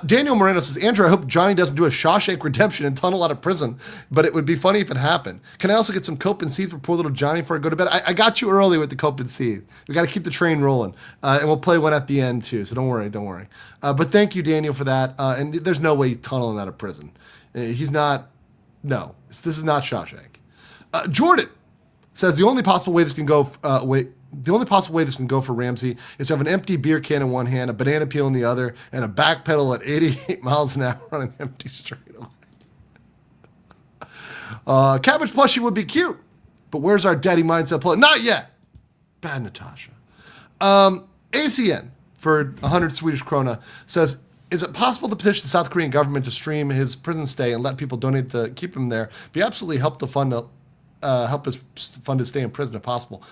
Daniel Moreno says, Andrew, I hope Johnny doesn't do a Shawshank Redemption and tunnel out of prison, but it would be funny if it happened. Can I also get some cope and seethe for poor little Johnny before I go to bed? I got you early with the cope and seethe. We got to keep the train rolling. And we'll play one at the end too, so don't worry. But thank you, Daniel, for that. And there's no way he's tunneling out of prison. He's not, this is not Shawshank. Jordan says, the only possible way this can go, the only possible way this can go for Ramsay is to have an empty beer can in one hand, a banana peel in the other, and a back pedal at 88 miles an hour on an empty straightaway. Cabbage plushie would be cute, but where's our daddy mindset play? Not yet. Bad Natasha. ACN for 100 Swedish krona says, is it possible to petition the South Korean government to stream his prison stay and let people donate to keep him there? Be absolutely help his fund to stay in prison if possible.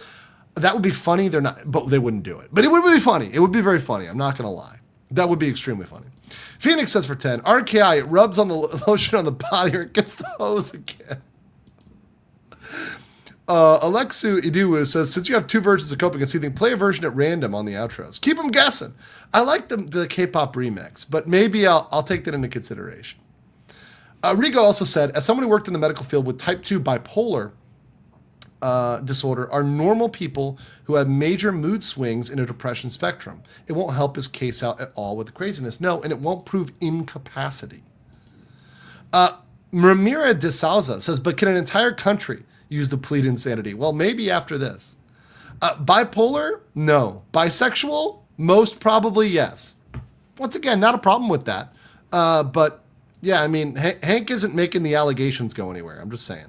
That would be funny. They're not, but they wouldn't do it. But it would be funny. It would be very funny. I'm not going to lie. That would be extremely funny. Phoenix says for 10, RKI, it rubs on the lotion on the body or it gets the hose again. Alexu Iduwu says, since you have two versions of Coping and Seething, play a version at random on the outros. Keep them guessing. I like the K-pop remix, but maybe I'll take that into consideration. Rigo also said, as someone who worked in the medical field with type 2 bipolar disorder, are normal people who have major mood swings in a depression spectrum. It won't help his case out at all with the craziness. No, and it won't prove incapacity. Ramira de Souza says, but can an entire country use the plea to insanity? Well, maybe after this. Bipolar? No. Bisexual? Most probably yes. Once again, not a problem with that. But yeah, I mean, Hank isn't making the allegations go anywhere. I'm just saying.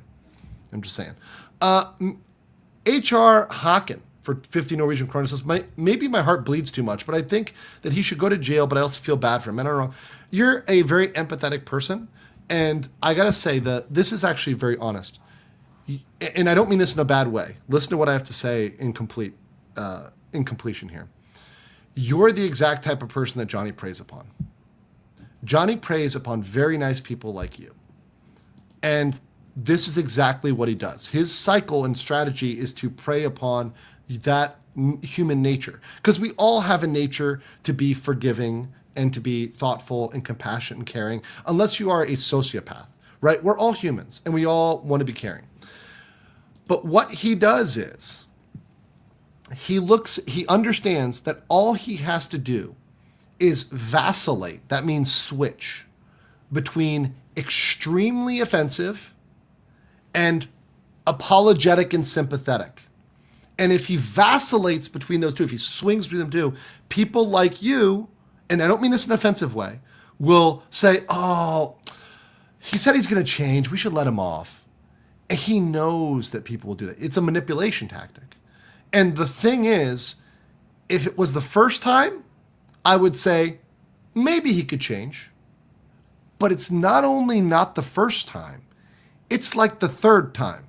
H.R. Haken for 50 Norwegian kroner says, maybe my heart bleeds too much, but I think that he should go to jail, but I also feel bad for him. I don't know. You're a very empathetic person, and I got to say that this is actually very honest. And I don't mean this in a bad way. Listen to what I have to say in completion here. You're the exact type of person that Johnny preys upon. Johnny preys upon very nice people like you. And this is exactly what he does. His cycle and strategy is to prey upon that human nature. Because we all have a nature to be forgiving and to be thoughtful and compassionate and caring, unless you are a sociopath, right? We're all humans and we all want to be caring. But what he does is he understands that all he has to do is vacillate. That means switch between extremely offensive and apologetic and sympathetic. And if he vacillates between those two, if he swings between them two, people like you, and I don't mean this in an offensive way, will say, oh, he said he's going to change. We should let him off. And he knows that people will do that. It's a manipulation tactic. And the thing is, if it was the first time, I would say maybe he could change. But it's not only not the first time, it's like the third time.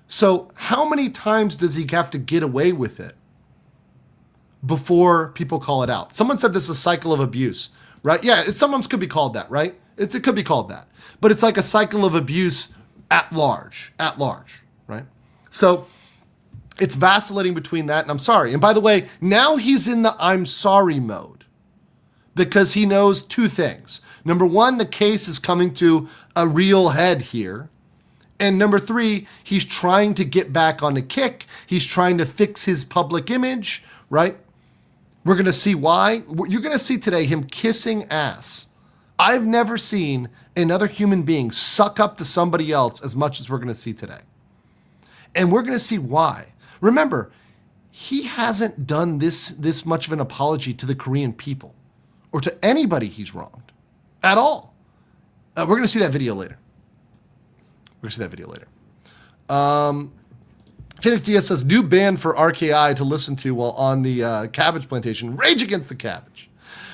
So how many times does he have to get away with it before people call it out? Someone said this is a cycle of abuse, right? Yeah, it sometimes could be called that, right? It could be called that. But it's like a cycle of abuse at large, right? So it's vacillating between that and I'm sorry. And by the way, now he's in the I'm sorry mode because he knows two things. Number one, the case is coming to a real head here. And number three, he's trying to get back on the kick. He's trying to fix his public image, right? We're going to see why. You're going to see today him kissing ass. I've never seen another human being suck up to somebody else as much as we're going to see today. And we're going to see why. Remember, he hasn't done this much of an apology to the Korean people or to anybody he's wronged at all. We're going to see that video later. Phoenix Diaz says, new band for RKI to listen to while on the cabbage plantation. Rage against the cabbage.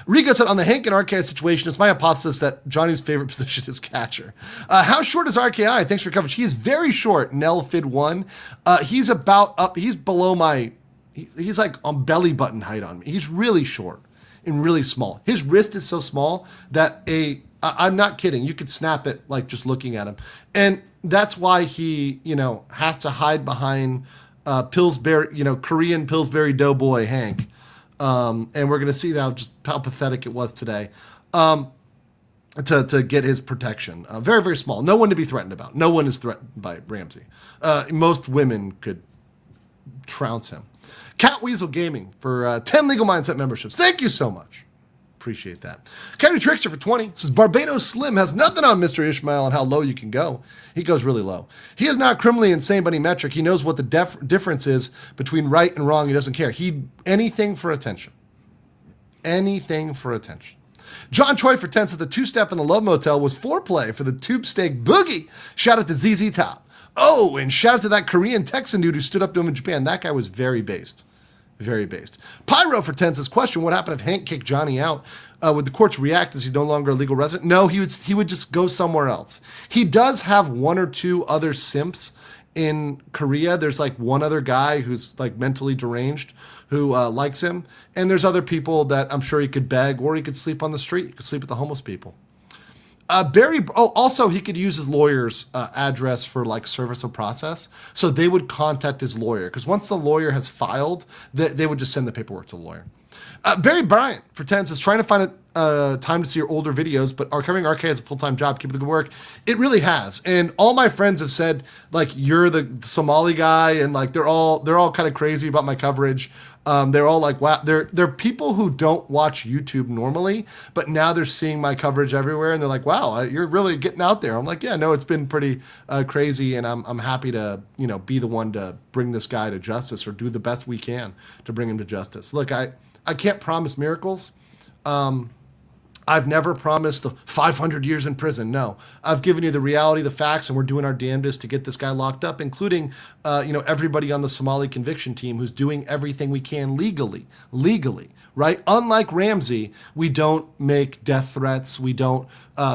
Rigo said, on the Hank and RKI situation, it's my hypothesis that Johnny's favorite position is catcher. How short is RKI? Thanks for coverage. He is very short, Nell Fid 1. He's about up, he's below he's like on belly button height on me. He's really short and really small. His wrist is so small that I'm not kidding, you could snap it like just looking at him. And that's why he, has to hide behind Pillsbury, Korean Pillsbury Doughboy Hank. And we're going to see how pathetic it was today to get his protection. Very, very small. No one to be threatened about. No one is threatened by Ramsay. Most women could trounce him. Cat Weasel Gaming for 10 Legal Mindset memberships. Thank you so much. Appreciate that. County Trickster for 20 says Barbados Slim has nothing on Mr. Ishmael and how low you can go. He goes really low. He is not criminally insane by any metric. He knows what the difference is between right and wrong. He doesn't care. Anything for attention. Anything for attention. John Choi for 10 said the two-step in the Love Motel was foreplay for the tube steak boogie. Shout out to ZZ Top. Oh, and shout out to that Korean Texan dude who stood up to him in Japan. That guy was very based. Very based. Pyro for 10 says, question, what happened if Hank kicked Johnny out? Would the courts react as he's no longer a legal resident? No, he would just go somewhere else. He does have one or two other simps in Korea. There's like one other guy who's like mentally deranged who likes him. And there's other people that I'm sure he could beg, or he could sleep on the street. He could sleep with the homeless people. Also he could use his lawyer's address for like service of process. So they would contact his lawyer, because once the lawyer has filed, they would just send the paperwork to the lawyer. Barry Bryant for 10 says, trying to find a time to see your older videos, but covering RK has a full-time job. Keep up the good work. It really has. And all my friends have said, like, you're the Somali guy, and like they're all kind of crazy about my coverage. They're all like, wow, they're people who don't watch YouTube normally, but now they're seeing my coverage everywhere, and they're like, wow, you're really getting out there. I'm like, yeah, no, it's been pretty crazy, and I'm happy to, be the one to bring this guy to justice, or do the best we can to bring him to justice. Look, I can't promise miracles. I've never promised the 500 years in prison. No, I've given you the reality, the facts, and we're doing our damnedest to get this guy locked up, including, everybody on the Somali conviction team who's doing everything we can legally, right? Unlike Ramsay, we don't make death threats. We don't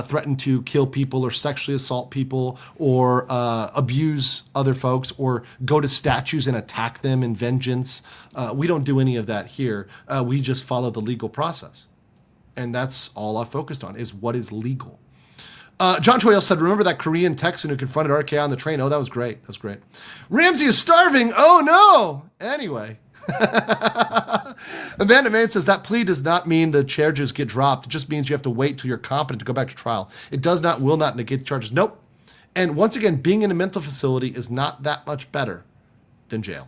threaten to kill people or sexually assault people or abuse other folks or go to statues and attack them in vengeance. We don't do any of that here. We just follow the legal process. And that's all I focused on, is what is legal. John Choi said, remember that Korean Texan who confronted RK on the train? Oh, that was great. That's great. Ramsay is starving. Oh, no. Anyway. Amanda Main says, that plea does not mean the charges get dropped. It just means you have to wait till you're competent to go back to trial. It will not negate the charges. Nope. And once again, being in a mental facility is not that much better than jail.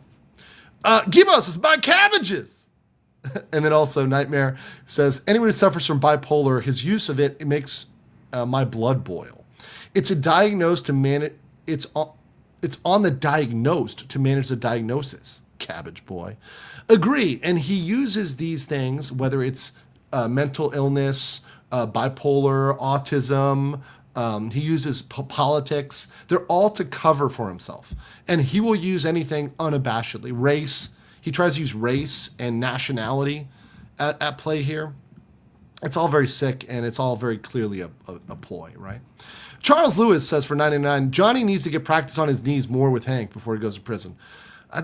Gibo says, buy cabbages. And then also Nightmare says, anyone who suffers from bipolar, his use of it makes my blood boil. It's on the diagnosed to manage the diagnosis. Cabbage boy. Agree. And he uses these things, whether it's mental illness, bipolar, autism, he uses politics. They're all to cover for himself. And he will use anything unabashedly. Race. He tries to use race and nationality at play here. It's all very sick, and it's all very clearly a ploy, right? Charles Lewis says for 99, Johnny needs to get practice on his knees more with Hank before he goes to prison.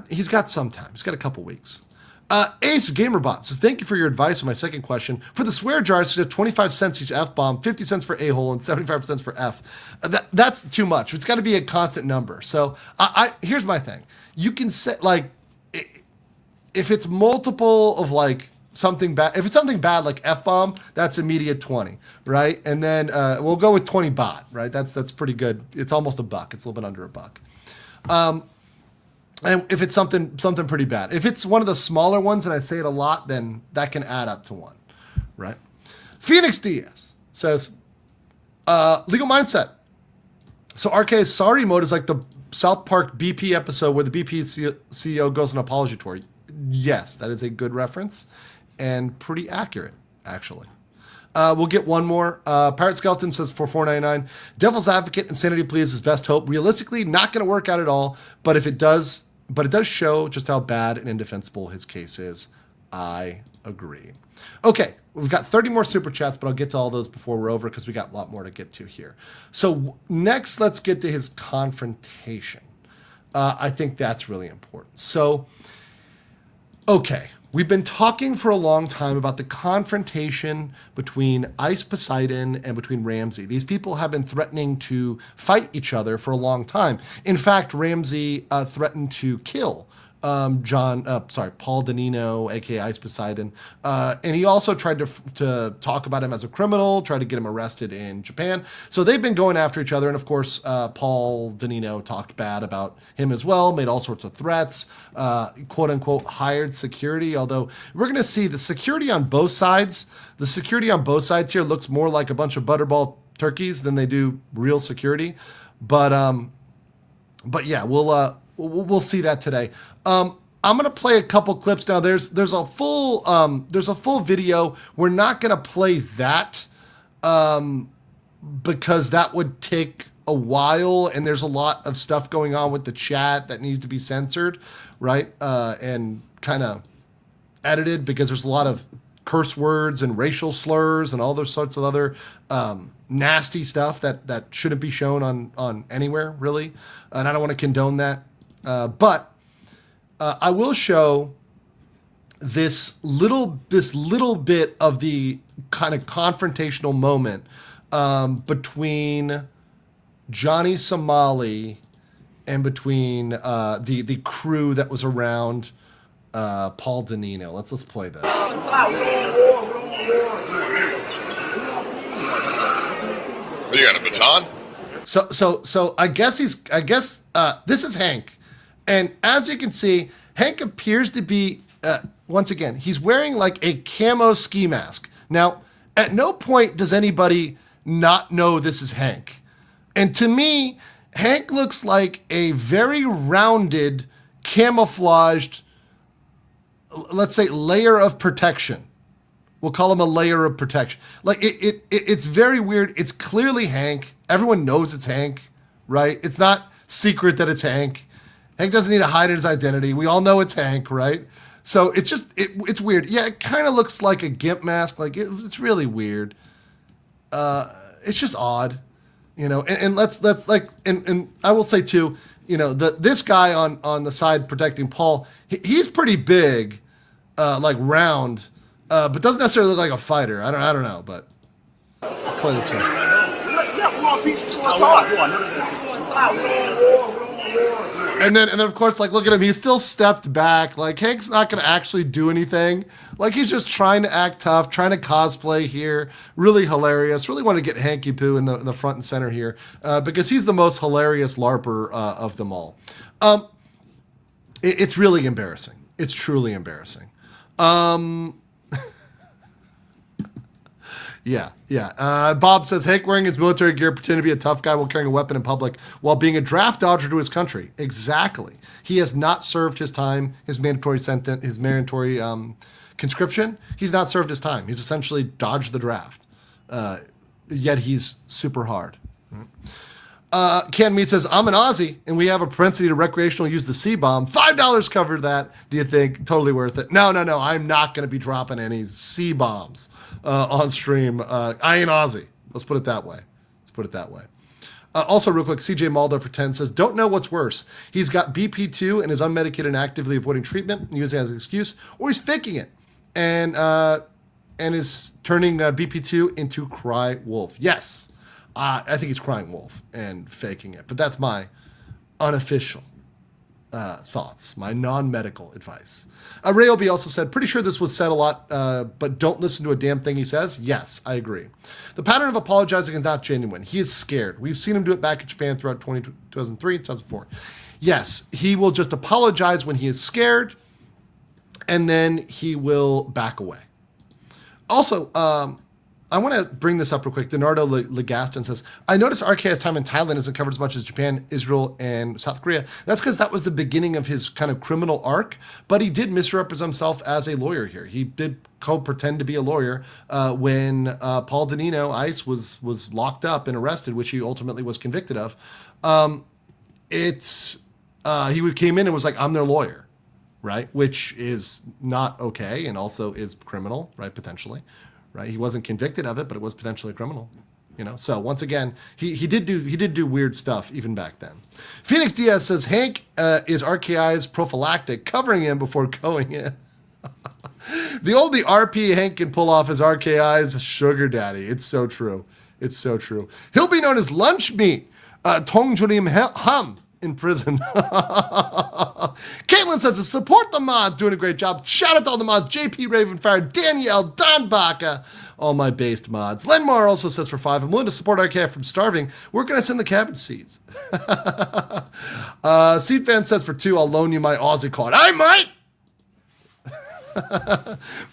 He's got some time. He's got a couple weeks. Ace Gamerbot says, thank you for your advice on my second question. For the swear jars, 25 cents each F-bomb, 50 cents for A-hole, and 75 cents for F. That's too much. It's got to be a constant number. So here's my thing. You can set, like, if it's multiple of like something bad, if it's something bad like F-bomb, that's immediate 20, right? And then we'll go with 20 baht, right? That's pretty good. It's almost $1. It's a little bit under $1. And if it's something pretty bad, if it's one of the smaller ones and I say it a lot, then that can add up to 1, right? Phoenix Diaz says, legal mindset. So RK's sorry mode is like the South Park BP episode where the BP CEO goes on apology tour. Yes, that is a good reference and pretty accurate, actually. We'll get one more. Pirate Skeleton says for $4.99, Devil's Advocate insanity plea is his best hope. Realistically, not going to work out at all, but it does show just how bad and indefensible his case is. I agree. Okay, we've got 30 more super chats, but I'll get to all those before we're over because we got a lot more to get to here. So next, let's get to his confrontation. I think that's really important. So, okay, we've been talking for a long time about the confrontation between Ice Poseidon and between Ramsay. These people have been threatening to fight each other for a long time. In fact, Ramsay threatened to kill Paul Danino, aka Ice Poseidon, and he also tried to talk about him as a criminal, tried to get him arrested in Japan. So they've been going after each other, and of course, Paul Danino talked bad about him as well, made all sorts of threats, quote unquote, hired security. Although we're going to see the security on both sides. The security on both sides here looks more like a bunch of butterball turkeys than they do real security, but yeah, we'll see that today. I'm gonna play a couple clips now. There's a full video. We're not gonna play that because that would take a while, and there's a lot of stuff going on with the chat that needs to be censored, right? And kind of edited, because there's a lot of curse words and racial slurs and all those sorts of other nasty stuff that shouldn't be shown on anywhere, really. And I don't want to condone that. But I will show this little bit of the kind of confrontational moment between Johnny Somali and between the crew that was around Paul Danino. Let's play this. You got a baton? So I guess this is Hank. And as you can see, Hank appears to be, once again, he's wearing like a camo ski mask. Now, at no point does anybody not know this is Hank. And to me, Hank looks like a very rounded, camouflaged, let's say, layer of protection. We'll call him a layer of protection. Like, it's very weird. It's clearly Hank. Everyone knows it's Hank, right? It's not secret that it's Hank. Hank doesn't need to hide his identity. We all know it's Hank, right? So it's just, it's weird. Yeah, it kind of looks like a GIMP mask. Like, it's really weird. It's just odd, you know. And let's like, and I will say too, you know, this guy on the side protecting Paul, he's pretty big, like round, but doesn't necessarily look like a fighter. I don't know, but let's play this one. And then of course, like, look at him. He's still stepped back. Like, Hank's not going to actually do anything. Like, he's just trying to act tough, trying to cosplay here. Really hilarious. Really want to get Hanky Poo in the front and center here because he's the most hilarious LARPer of them all. It's really embarrassing. It's truly embarrassing. Yeah. Bob says, Hank wearing his military gear, pretending to be a tough guy while carrying a weapon in public, while being a draft dodger to his country. Exactly. He has not served his time, his mandatory sentence, his mandatory conscription. He's not served his time. He's essentially dodged the draft. Yet he's super hard. Ken Meat says, I'm an Aussie, and we have a propensity to recreational use the C-bomb. $5 covered that. Do you think? Totally worth it. No. I'm not going to be dropping any C-bombs on stream. I ain't Aussie. Let's put it that way. Also, real quick, CJ Maldo for 10 says, don't know what's worse. He's got BP2 and is unmedicated and actively avoiding treatment, using it as an excuse, or he's faking it and is turning BP2 into Cry Wolf. Yes. I think he's crying wolf and faking it, but that's my unofficial thoughts, my non-medical advice. Rayobi also said, pretty sure this was said a lot, but don't listen to a damn thing he says. Yes, I agree. The pattern of apologizing is not genuine. He is scared. We've seen him do it back in Japan throughout 2003, 2004. Yes, he will just apologize when he is scared, and then he will back away. Also, I want to bring this up real quick. Donardo Legaston says, I noticed RK's time in Thailand isn't covered as much as Japan, Israel, and South Korea. That's because that was the beginning of his kind of criminal arc, but he did misrepresent himself as a lawyer here. He did pretend to be a lawyer when Paul Danino, ICE, was locked up and arrested, which he ultimately was convicted of. He came in and was like, I'm their lawyer, right? Which is not okay and also is criminal, right, potentially. Right, he wasn't convicted of it, but it was potentially criminal, you know. So once again, he did do weird stuff even back then. Phoenix Diaz says Hank is RKI's prophylactic, covering him before going in. The RP Hank can pull off as RKI's sugar daddy. It's so true. He'll be known as lunch meat, Tong Julim Hum in prison. Caitlin Colin says to support the mods, doing a great job. Shout out to all the mods, JP Ravenfire, Danielle, Don Baca, all my based mods. Lenmar also says for 5, I'm willing to support RK from starving. Where can I send the cabbage seeds? Seed Fan says for 2, I'll loan you my Aussie card. I might.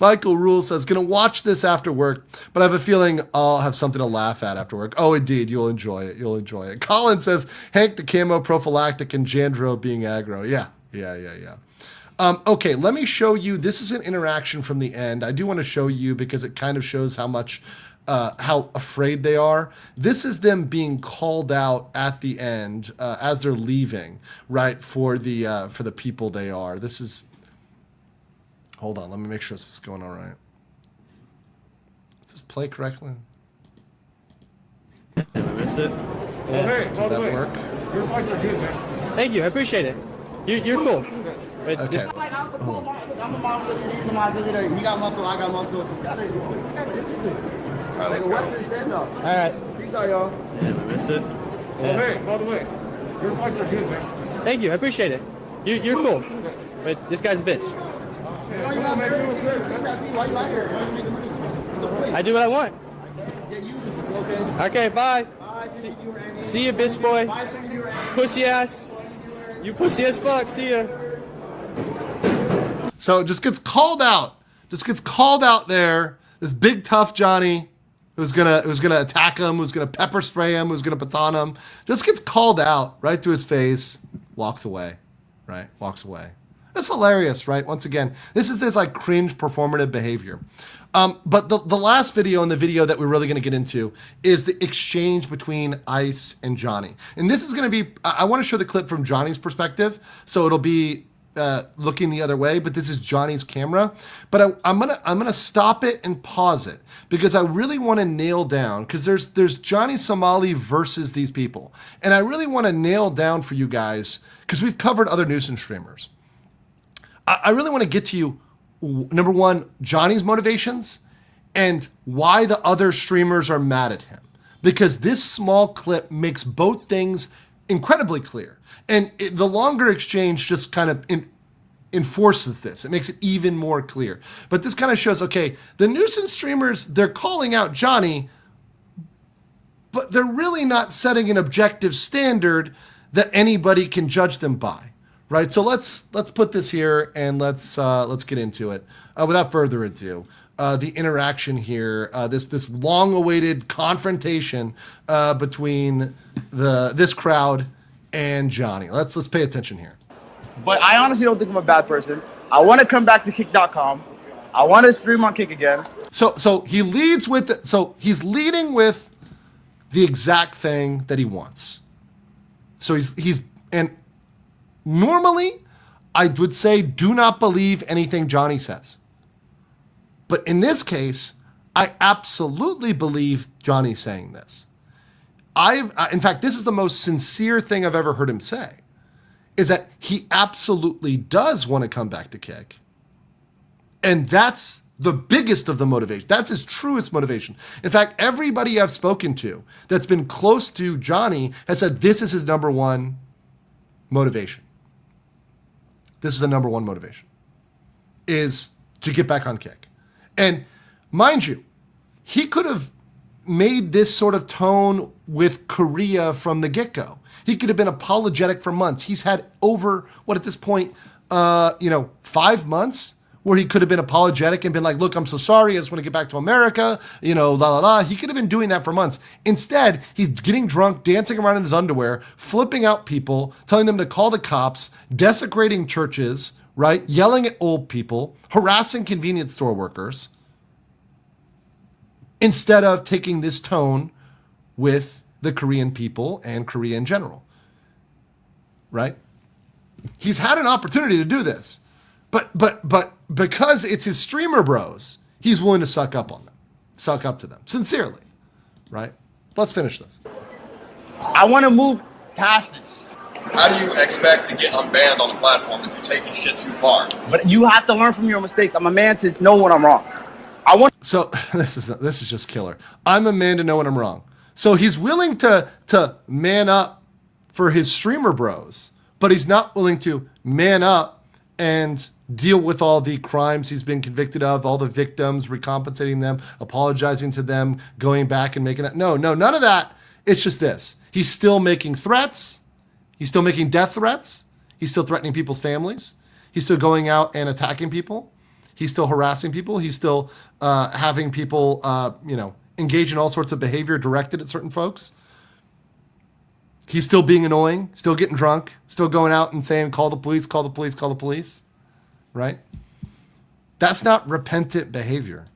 Michael Rule says, gonna watch this after work, but I have a feeling I'll have something to laugh at after work. Oh, indeed, you'll enjoy it. You'll enjoy it. Colin says, Hank the camo prophylactic and Jandro being aggro. Yeah. Okay, let me show you. This is an interaction from the end. I do want to show you because it kind of shows how much, how afraid they are. This is them being called out at the end as they're leaving, right, for the people they are. This is. Hold on, let me make sure this is going all right. Does this play correctly? Hey, Did that work? your points are good, man. Thank you, I appreciate it. You're cool. But Okay. just- I'm a monster. He's my visitor. He got muscle. I got muscle. It's kind of interesting. All right, let's Like a go. Western stand-up. all right. Peace out, y'all. Hey, by the way, your points are good, man. Thank you, I appreciate it. You're cool. But this guy's a bitch. Why you not married? Why you out here? Why you making money? What's the point? I do what I want. Yeah, you use this, okay? Okay, bye. Bye, thank you, Randy. See you, bitch boy. Bye, thank you, Randy. Pussy ass. You pussy as fuck. See ya. So it just gets called out. Just gets called out there. This big tough Johnny who's gonna attack him, who's gonna pepper spray him, who's gonna baton him, just gets called out right to his face, walks away. Right? Walks away. It's hilarious, right? Once again, this is this like cringe performative behavior. But the last video and the video that we're really going to get into is the exchange between Ice and Johnny. And this is going to be, I want to show the clip from Johnny's perspective. So it'll be looking the other way, but this is Johnny's camera. But I'm gonna stop it and pause it because I really want to nail down, because there's Johnny Somali versus these people. And I really want to nail down for you guys, because we've covered other nuisance streamers. I really want to get to you, number one, Johnny's motivations and why the other streamers are mad at him. Because this small clip makes both things incredibly clear. And the longer exchange just kind of enforces this. It makes it even more clear. But this kind of shows, okay, the nuisance streamers, they're calling out Johnny, but they're really not setting an objective standard that anybody can judge them by. Right, so let's put this here and let's get into it. Without further ado, the interaction here, this long-awaited confrontation between this crowd and Johnny. Let's pay attention here. But I honestly don't think I'm a bad person. I want to come back to kick.com. I want to stream on Kick again. So he leads with he's leading with the exact thing that he wants. So he's normally, I would say do not believe anything Johnny says. But in this case, I absolutely believe Johnny's saying this. In fact, this is the most sincere thing I've ever heard him say, is that he absolutely does want to come back to Kick. And that's the biggest of the motivation. That's his truest motivation. In fact, everybody I've spoken to that's been close to Johnny has said this is his number one motivation. This is the number one motivation, is to get back on Kick. And mind you, he could have made this sort of tone with Korea from the get-go. He could have been apologetic for months. He's had over, at this point, 5 months where he could have been apologetic and been like, look, I'm so sorry. I just want to get back to America. He could have been doing that for months. Instead, he's getting drunk, dancing around in his underwear, flipping out people, telling them to call the cops, desecrating churches, right? Yelling at old people, harassing convenience store workers, instead of taking this tone with the Korean people and Korea in general, right? He's had an opportunity to do this. But because it's his streamer bros, he's willing to suck up to them, sincerely, right? Let's finish this. I want to move past this. How do you expect to get unbanned on a platform if you're taking shit too far? But you have to learn from your mistakes. I'm a man to know when I'm wrong. So this is just killer. I'm a man to know when I'm wrong. So he's willing to man up for his streamer bros, but he's not willing to man up and deal with all the crimes he's been convicted of, all the victims, recompensating them, apologizing to them, going back and making that. No, none of that. It's just this. He's still making threats. He's still making death threats. He's still threatening people's families. He's still going out and attacking people. He's still harassing people. He's still having people, engage in all sorts of behavior directed at certain folks. He's still being annoying, still getting drunk, still going out and saying, call the police, call the police, call the police, right? That's not repentant behavior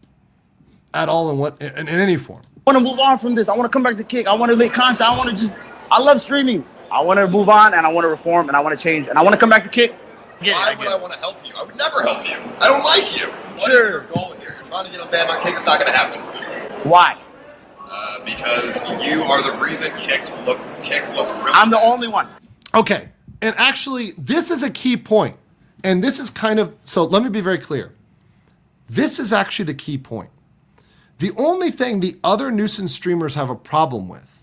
at all in any form. I want to move on from this. I want to come back to kick. I want to make content. I love streaming. I want to move on and I want to reform and I want to change and I want to come back to kick. Why would I want to help you? I would never help you. I don't like you. What is your goal here? You're trying to get unbanned on kick. It's not going to happen. Why? Because you are the reason kick looked really I'm the only one. Okay. And actually, this is a key point. And this is so let me be very clear. This is actually the key point. The only thing the other nuisance streamers have a problem with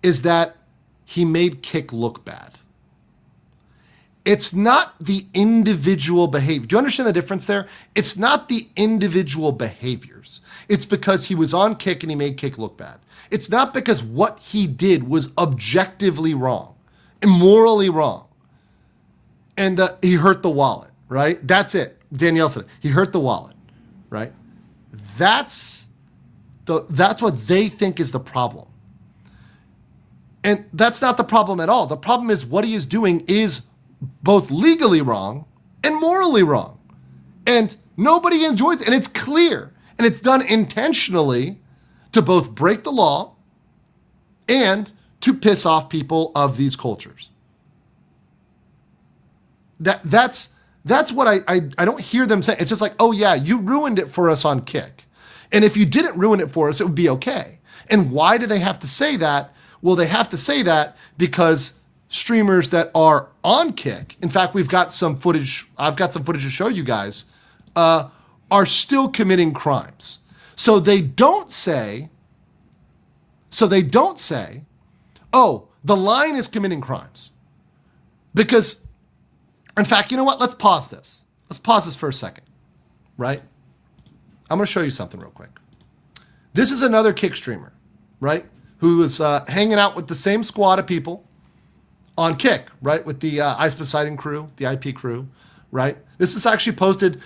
is that he made kick look bad. It's not the individual behavior. Do you understand the difference there? It's not the individual behaviors. It's because he was on kick and he made kick look bad. It's not because what he did was objectively wrong, immorally wrong. And he hurt the wallet, right? That's it. Danielle said it. He hurt the wallet, right? That's what they think is the problem. And that's not the problem at all. The problem is what he is doing is both legally wrong and morally wrong. And nobody enjoys it. And it's clear. And it's done intentionally to both break the law and to piss off people of these cultures. That's what I don't hear them saying. It's just like, oh yeah, you ruined it for us on kick. And if you didn't ruin it for us, it would be okay. And why do they have to say that? Well, they have to say that because streamers that are on kick, in fact, we've got some footage, I've got some footage to show you guys, are still committing crimes. So they don't say, oh, the line is committing crimes. Because, in fact, you know what? Let's pause this. Let's pause this for a second, right? I'm going to show you something real quick. This is another kick streamer, right? Who is hanging out with the same squad of people on kick, right? With the Inciting crew, the IP crew, right? This is actually posted.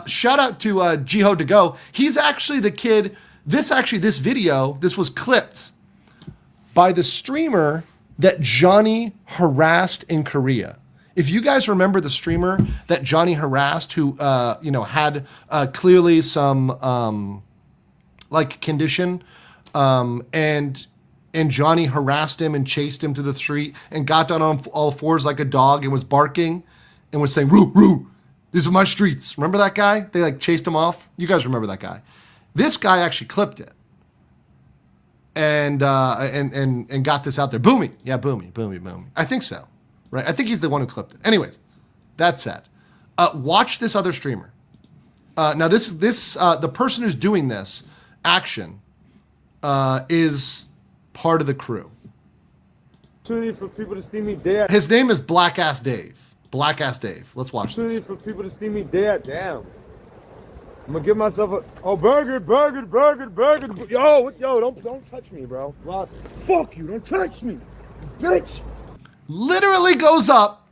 Shout out to Jiho to go. He's actually the kid. This video, this was clipped by the streamer that Johnny harassed in Korea. If you guys remember the streamer that Johnny harassed, who had clearly some condition, and Johnny harassed him and chased him to the street and got down on all fours like a dog and was barking and was saying, "Roo, roo, these are my streets." Remember that guy? They chased him off. You guys remember that guy? This guy actually clipped it and got this out there. Boomy, yeah, boomy. I think so, right? I think he's the one who clipped it. Anyways, that said, watch this other streamer. Now this the person who's doing this action is part of the crew. For people to see me dead. His name is Black Ass Dave. Let's watch this. For people to see me dead. Damn. I'm gonna give myself a burger. Yo, don't touch me, bro. Well, fuck you, don't touch me, bitch. Literally goes up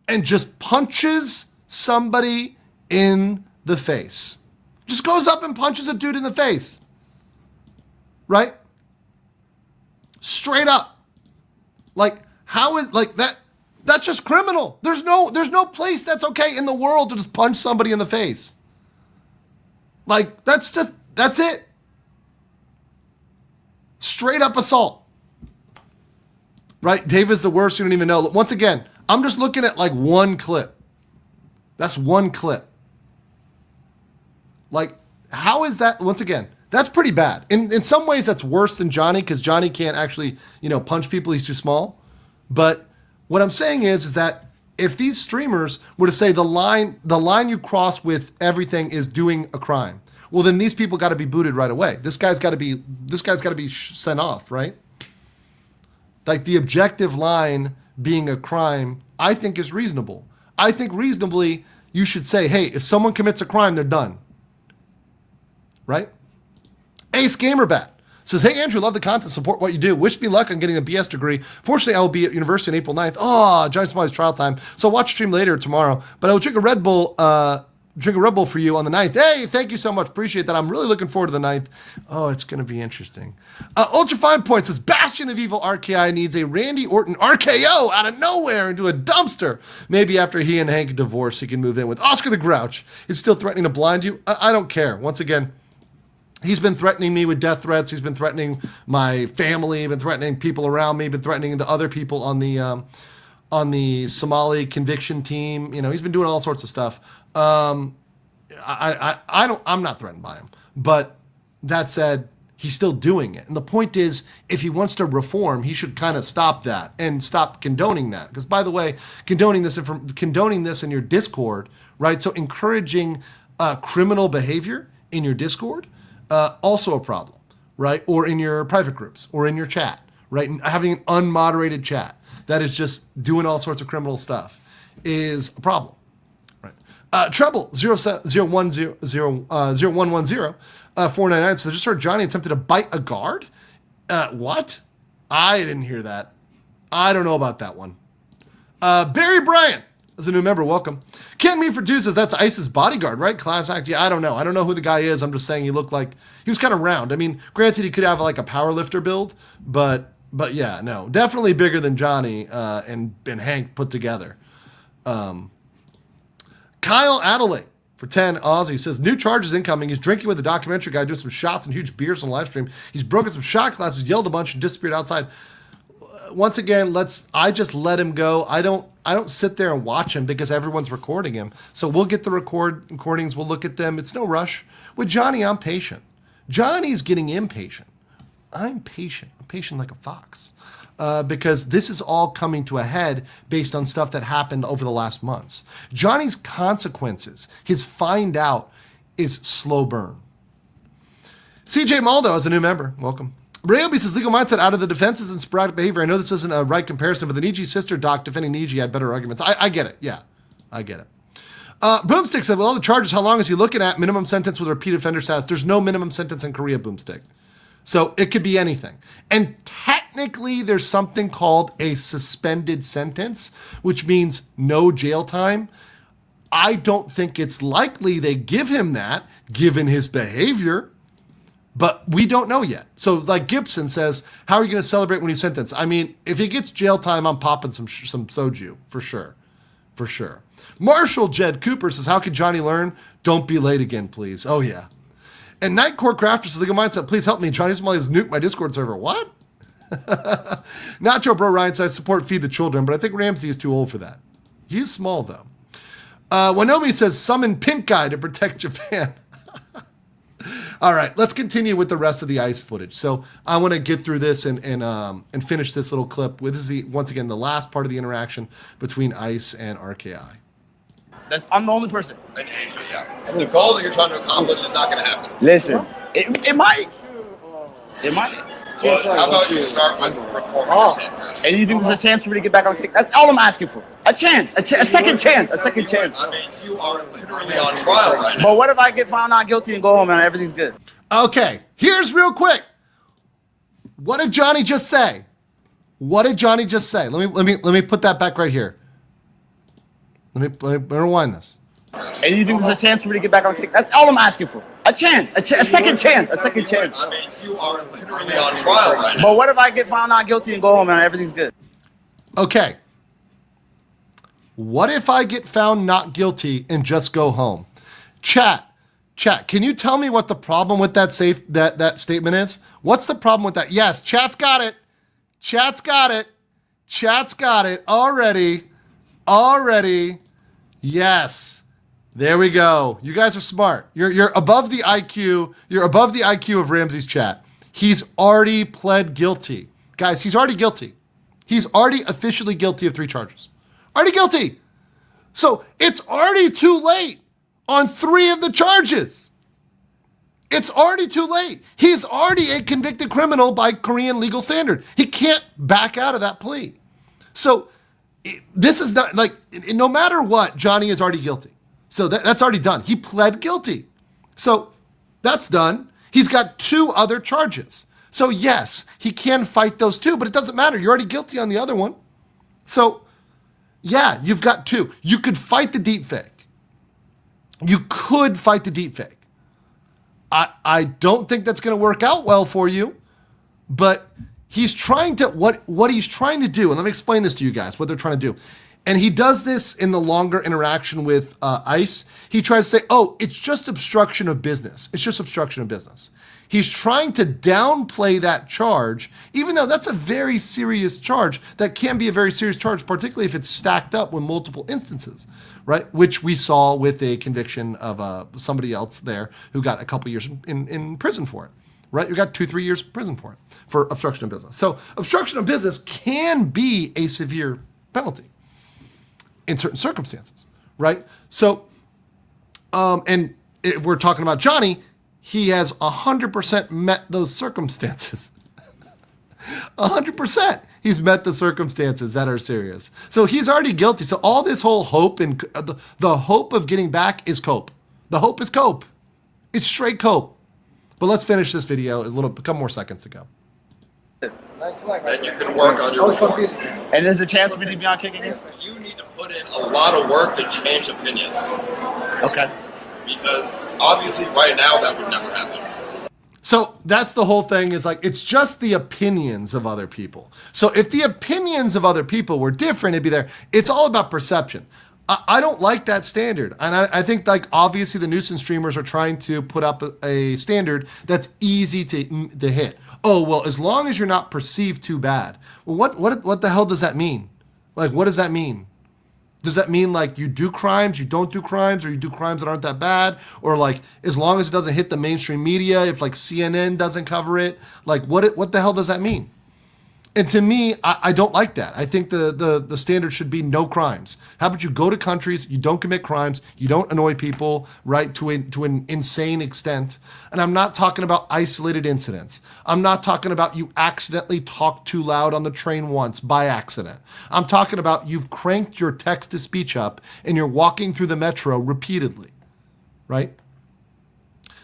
and just punches somebody in the face. Just goes up and punches a dude in the face. Right? Straight up. How is that? That's just criminal. There's no place that's okay in the world to just punch somebody in the face. That's it. Straight up assault. Right? Dave is the worst. You don't even know. Once again, I'm just looking at one clip. That's one clip. How is that? Once again, that's pretty bad. In some ways, that's worse than Johnny because Johnny can't actually, punch people. He's too small. But what I'm saying is that if these streamers were to say the line you cross with everything is doing a crime, well, then these people got to be booted right away. This guy's got to be sent off, right? The objective line being a crime, I think is reasonable. I think reasonably you should say, hey, if someone commits a crime, they're done. Right? Ace Gamerbat says, hey, Andrew, love the content, support what you do. Wish me luck on getting a BS degree. Fortunately, I will be at university on April 9th. Oh, Johnny Somali's trial time. So I'll watch stream later tomorrow. But I will drink a Red Bull for you on the 9th. Hey, thank you so much. Appreciate that. I'm really looking forward to the 9th. Oh, it's going to be interesting. Ultra Fine Point says, Bastion of Evil RKI needs a Randy Orton RKO out of nowhere into a dumpster. Maybe after he and Hank divorce, he can move in with Oscar the Grouch. He's still threatening to blind you. I don't care. Once again, he's been threatening me with death threats. He's been threatening my family, been threatening people around me, been threatening the other people on the Somali conviction team. You know, he's been doing all sorts of stuff. I'm not threatened by him, but that said, he's still doing it. And the point is, if he wants to reform, he should kind of stop that and stop condoning that. Because by the way, condoning this in your Discord, right? So encouraging criminal behavior in your Discord, also a problem, right? Or in your private groups or in your chat, right? And having an unmoderated chat that is just doing all sorts of criminal stuff is a problem. Treble 0110 499 says, I just heard Johnny attempted to bite a guard. What? I didn't hear that. I don't know about that one. Barry Bryant is a new member. Welcome. Can't Mean for Two says that's ICE's bodyguard, right? Class act. Yeah, I don't know. I don't know who the guy is. I'm just saying he looked like he was kind of round. I mean, granted, he could have like a power lifter build, but yeah, no, definitely bigger than Johnny and Hank put together. Kyle Adelaide for 10 Aussie says, new charges incoming. He's drinking with the documentary guy, doing some shots and huge beers on the live stream. He's broken some shot glasses, yelled a bunch, and disappeared outside. Once again, I just let him go. I don't sit there and watch him because everyone's recording him. So we'll get the recordings. We'll look at them. It's no rush. With Johnny, I'm patient. Johnny's getting impatient. I'm patient. I'm patient like a fox. Because this is all coming to a head based on stuff that happened over the last months. Johnny's consequences, his find out, is slow burn. CJ Maldo is a new member. Welcome. Rayobi says, legal mindset out of the defenses and sporadic behavior. I know this isn't a right comparison, but the Niji sister doc defending Niji had better arguments. I get it. Yeah, I get it. Boomstick said, well, all the charges, how long is he looking at? Minimum sentence with repeat offender status. There's no minimum sentence in Korea, Boomstick. So it could be anything. And technically, there's something called a suspended sentence, which means no jail time. I don't think it's likely they give him that, given his behavior, but we don't know yet. So like Gibson says, how are you going to celebrate when he's sentenced? I mean, if he gets jail time, I'm popping some soju, for sure. For sure. Marshall Jed Cooper says, how can Johnny learn? Don't be late again, please. Oh, yeah. And Nightcore Crafter says, legal mindset, please help me. Johnny Somali has nuked my Discord server. What? Nacho Bro Ryan says, support Feed the Children, but I think Ramsay is too old for that. He's small, though. Wanomi says, summon Pink Guy to protect Japan. All right, let's continue with the rest of the ICE footage. So I want to get through this and finish this little clip. This is, once again, the last part of the interaction between ICE and RKI. I'm the only person. In Asia, yeah. The goal that you're trying to accomplish is not going to happen. Listen, it might. It might. Well, how about you start with reforming yourself first? And you think there's a chance for me to get back on kick? That's all I'm asking for. A chance. A second chance. A second chance. I mean, you are literally on trial right now. But what if I get found not guilty and go home and everything's good? Okay, here's real quick. What did Johnny just say? What did Johnny just say? Let me put that back right here. Let me rewind this. And you think there's a chance for me to get back on kick? That's all I'm asking for. A chance. A second chance. A second chance. I mean, you are literally on trial right now. But what if I get found not guilty and go home and everything's good? Okay. What if I get found not guilty and just go home? Chat, can you tell me what the problem with that statement is? What's the problem with that? Yes, chat's got it. Chat's got it. Chat's got it already. Yes. There we go. You guys are smart. You're above the IQ. You're above the IQ of Ramsay's chat. He's already pled guilty. Guys, he's already guilty. He's already officially guilty of 3 charges. Already guilty. So it's already too late on 3 of the charges. It's already too late. He's already a convicted criminal by Korean legal standard. He can't back out of that plea. So This is not like, no matter what, Johnny is already guilty. So that's already done. He pled guilty. So that's done. He's got 2 other charges. So yes, he can fight those 2, but it doesn't matter. You're already guilty on the other one. So yeah, you've got 2. You could fight the deepfake. You could fight the deepfake. I don't think that's going to work out well for you, but he's trying to, what he's trying to do, and let me explain this to you guys, what they're trying to do. And he does this in the longer interaction with ICE. He tries to say, oh, it's just obstruction of business. It's just obstruction of business. He's trying to downplay that charge, even though that's a very serious charge. That can be a very serious charge, particularly if it's stacked up with multiple instances, right? Which we saw with a conviction of somebody else there who got a couple years in prison for it, right? You got 2-3 years in prison for it, for obstruction of business. So obstruction of business can be a severe penalty in certain circumstances, right? So, and if we're talking about Johnny, he has 100% met those circumstances. 100%. He's met the circumstances that are serious. So he's already guilty. So all this whole hope and the hope of getting back is cope. The hope is cope. It's straight cope. But let's finish this video. A couple more seconds to go. Then you can work on your reform. And there's a chance for me to be on kick again? You need to put in a lot of work to change opinions. Okay. Because obviously right now that would never happen. So that's the whole thing, is like, it's just the opinions of other people. So if the opinions of other people were different, it'd be there. It's all about perception. I don't like that standard. And I think, like, obviously the nuisance streamers are trying to put up a standard that's easy to hit. Oh, well, as long as you're not perceived too bad. Well, what the hell does that mean? Like, what does that mean? Does that mean, like, you do crimes, you don't do crimes, or you do crimes that aren't that bad? Or, like, as long as it doesn't hit the mainstream media, if, like, CNN doesn't cover it, like, what the hell does that mean? And to me, I don't like that. I think the standard should be no crimes. How about you go to countries, you don't commit crimes, you don't annoy people, right, to an insane extent. And I'm not talking about isolated incidents. I'm not talking about you accidentally talked too loud on the train once by accident. I'm talking about you've cranked your text-to-speech up and you're walking through the metro repeatedly, right?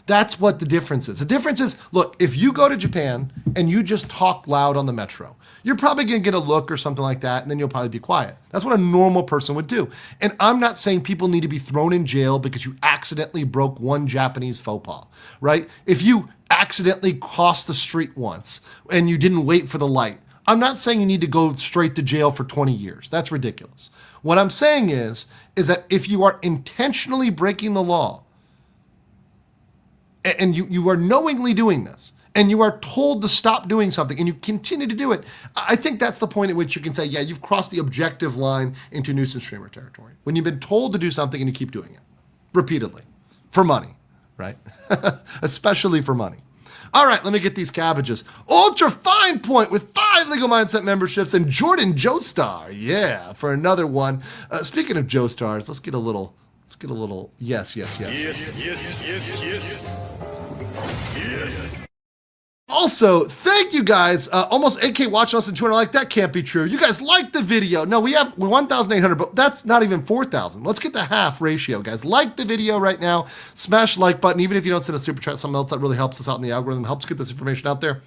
That's what the difference is. The difference is, look, if you go to Japan and you just talk loud on the metro, you're probably going to get a look or something like that, and then you'll probably be quiet. That's what a normal person would do. And I'm not saying people need to be thrown in jail because you accidentally broke one Japanese faux pas, right? If you accidentally crossed the street once and you didn't wait for the light, I'm not saying you need to go straight to jail for 20 years. That's ridiculous. What I'm saying is that if you are intentionally breaking the law, and you are knowingly doing this, and you are told to stop doing something, and you continue to do it, I think that's the point at which you can say, yeah, you've crossed the objective line into nuisance streamer territory. When you've been told to do something and you keep doing it repeatedly for money, right? Especially for money. All right, let me get these cabbages. Ultra Fine Point with 5 Legal Mindset memberships, and Jordan Joestar, yeah, for another one. Speaking of Joestars, let's get a little yes. Also, thank you guys. Almost 8K watching us and 200 like. That can't be true. You guys like the video. No, we have 1,800, but that's not even 4,000. Let's get the half ratio, guys. Like the video right now. Smash the like button. Even if you don't send a super chat, something else that really helps us out in the algorithm, helps get this information out there,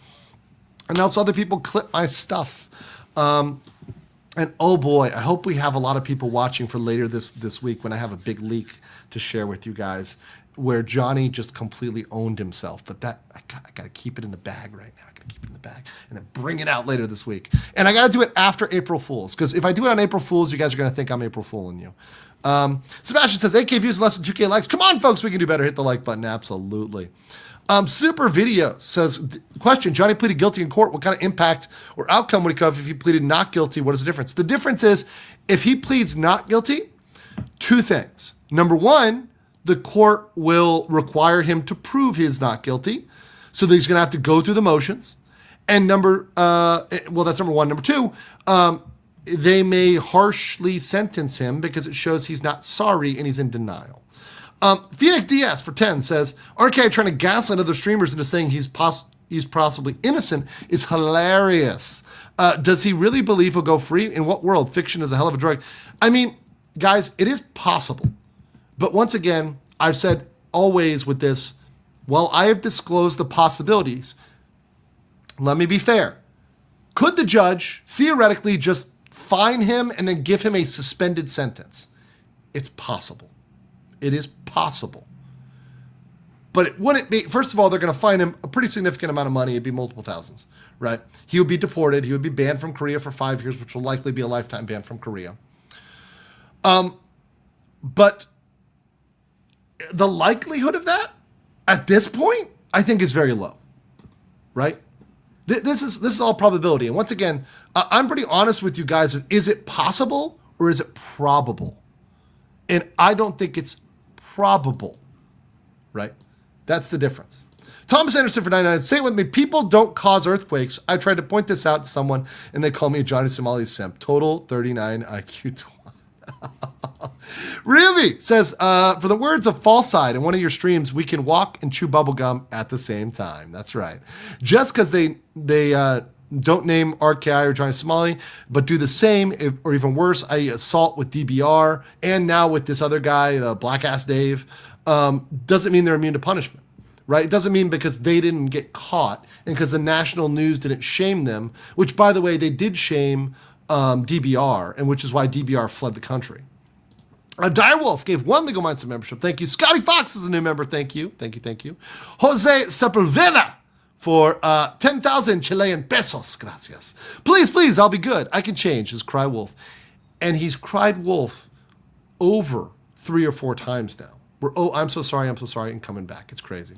and helps other people clip my stuff. And oh boy, I hope we have a lot of people watching for later this week when I have a big leak to share with you guys, where Johnny just completely owned himself. But that I got to keep it in the bag right now. I got to keep it in the bag and then bring it out later this week. And I got to do it after April Fools, because if I do it on April Fools, you guys are going to think I'm April Fooling you. Sebastian says 8K views and less than 2K likes. Come on, folks, we can do better. Hit the like button. Absolutely. Super Video says, question, Johnny pleaded guilty in court. What kind of impact or outcome would he have if he pleaded not guilty? What is the difference? The difference is, if he pleads not guilty, 2 things. Number 1, the court will require him to prove he's not guilty. So he's going to have to go through the motions. And that's number 1. Number 2, they may harshly sentence him because it shows he's not sorry and he's in denial. Phoenix DS for 10 says, RK trying to gaslight other streamers into saying he's he's possibly innocent is hilarious. Does he really believe he'll go free? In what world? Fiction is a hell of a drug. I mean, guys, it is possible. But once again, I've said always with this, well, I have disclosed the possibilities. Let me be fair. Could the judge theoretically just fine him and then give him a suspended sentence? It's possible. It is possible. But it wouldn't be, first of all, they're going to fine him a pretty significant amount of money. It'd be multiple thousands, right? He would be deported. He would be banned from Korea for 5 years, which will likely be a lifetime ban from Korea. But the likelihood of that at this point, I think is very low, right? This is all probability. And once again, I'm pretty honest with you guys. Is it possible or is it probable? And I don't think it's probable, right? That's the difference. Thomas Anderson for 99. Say it with me. People don't cause earthquakes. I tried to point this out to someone and they call me a Johnny Somali simp. Total 39 IQ. Ruby says, for the words of False Side in one of your streams, we can walk and chew bubblegum at the same time. That's right. Just because they don't name RKI or Johnny Somali, but do the same, or even worse, i.e. assault with DBR, and now with this other guy, Black Ass Dave, doesn't mean they're immune to punishment, right? It doesn't mean because they didn't get caught and because the national news didn't shame them, which, by the way, they did shame DBR, and which is why DBR fled the country. Direwolf gave 1 Legal Minds membership. Thank you. Scotty Fox is a new member. Thank you. Thank you. Thank you. Jose Sepulveda for 10,000 Chilean pesos. Gracias. Please, please, I'll be good. I can change, is Cry Wolf. And he's cried wolf over 3 or 4 times now. I'm so sorry, and coming back. It's crazy.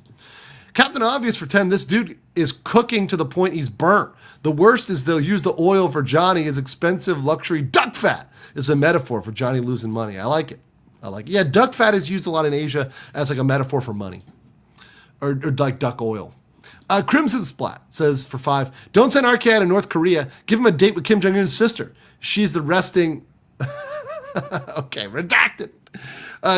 Captain Obvious for 10. This dude is cooking to the point he's burnt. The worst is they'll use the oil for Johnny as expensive luxury duck fat is a metaphor for Johnny losing money. I like it. Yeah, duck fat is used a lot in Asia as like a metaphor for money. Or like duck oil. Crimson Splat says for 5. Don't send RK to North Korea. Give him a date with Kim Jong-un's sister. She's the resting... Okay, redacted.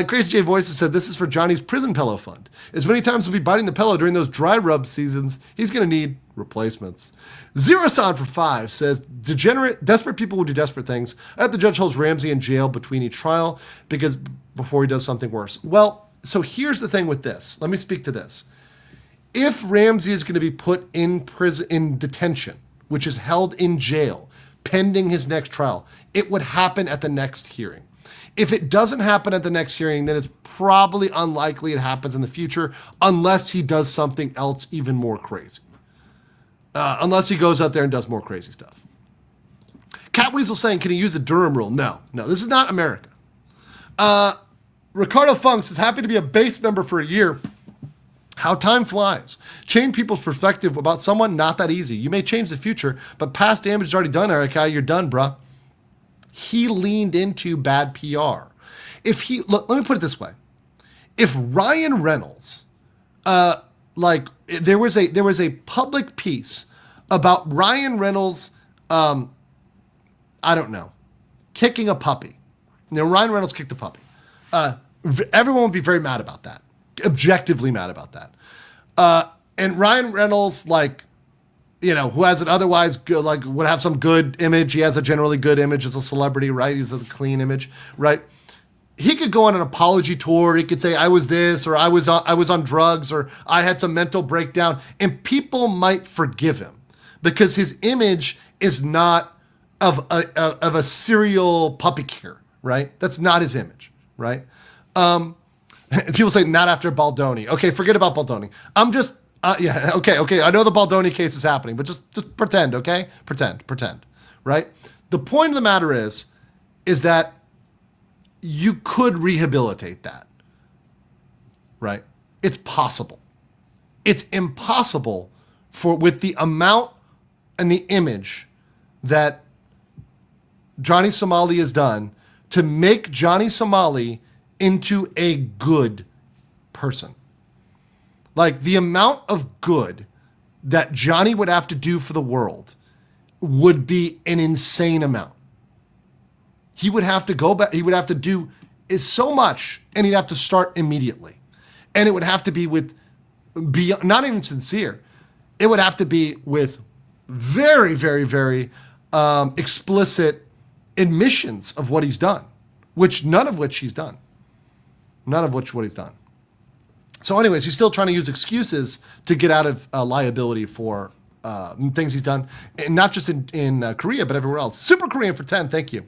Crazy J Voices said this is for Johnny's prison pillow fund. As many times he'll be biting the pillow during those dry rub seasons, he's going to need replacements. Zero-San for 5 says, desperate people will do desperate things. I hope the judge holds Ramsay in jail between each trial because before he does something worse. Well, so here's the thing with this. Let me speak to this. If Ramsay is going to be put in prison, in detention, which is held in jail, pending his next trial, it would happen at the next hearing. If it doesn't happen at the next hearing, then it's probably unlikely it happens in the future unless he does something else even more crazy. Unless he goes out there and does more crazy stuff. Cat Weasel saying, can he use the Durham rule? No, this is not America. Ricardo Funks is happy to be a base member for a year. How time flies. Change people's perspective about someone, not that easy. You may change the future, but past damage is already done, Erica. You're done, bruh. He leaned into bad PR. Let me put it this way. If Ryan Reynolds, there was a public piece about Ryan Reynolds, kicking a puppy. Ryan Reynolds kicked a puppy. Everyone would be very mad about that. Objectively mad about that. And Ryan Reynolds, who has an otherwise good, would have some good image. He has a generally good image as a celebrity, right? He has a clean image, right? He could go on an apology tour. He could say, I was this, or I was on drugs, or I had some mental breakdown. And people might forgive him because his image is not of a serial puppy kicker, right? That's not his image, right? People say, not after Baldoni. Okay, forget about Baldoni. Okay. I know the Baldoni case is happening, but just pretend, okay? Pretend, right? The point of the matter is that you could rehabilitate that, right? It's possible. It's impossible with the amount and the image that Johnny Somali has done to make Johnny Somali into a good person. The amount of good that Johnny would have to do for the world would be an insane amount. He would have to go back. He would have to do so much, and he'd have to start immediately. And it would have to be not even sincere. it would have to be with very, very, very explicit admissions of what he's done, none of which he's done. None of which what he's done. So anyways, he's still trying to use excuses to get out of liability for things he's done, and not just in Korea, but everywhere else. Super Korean for 10, thank you.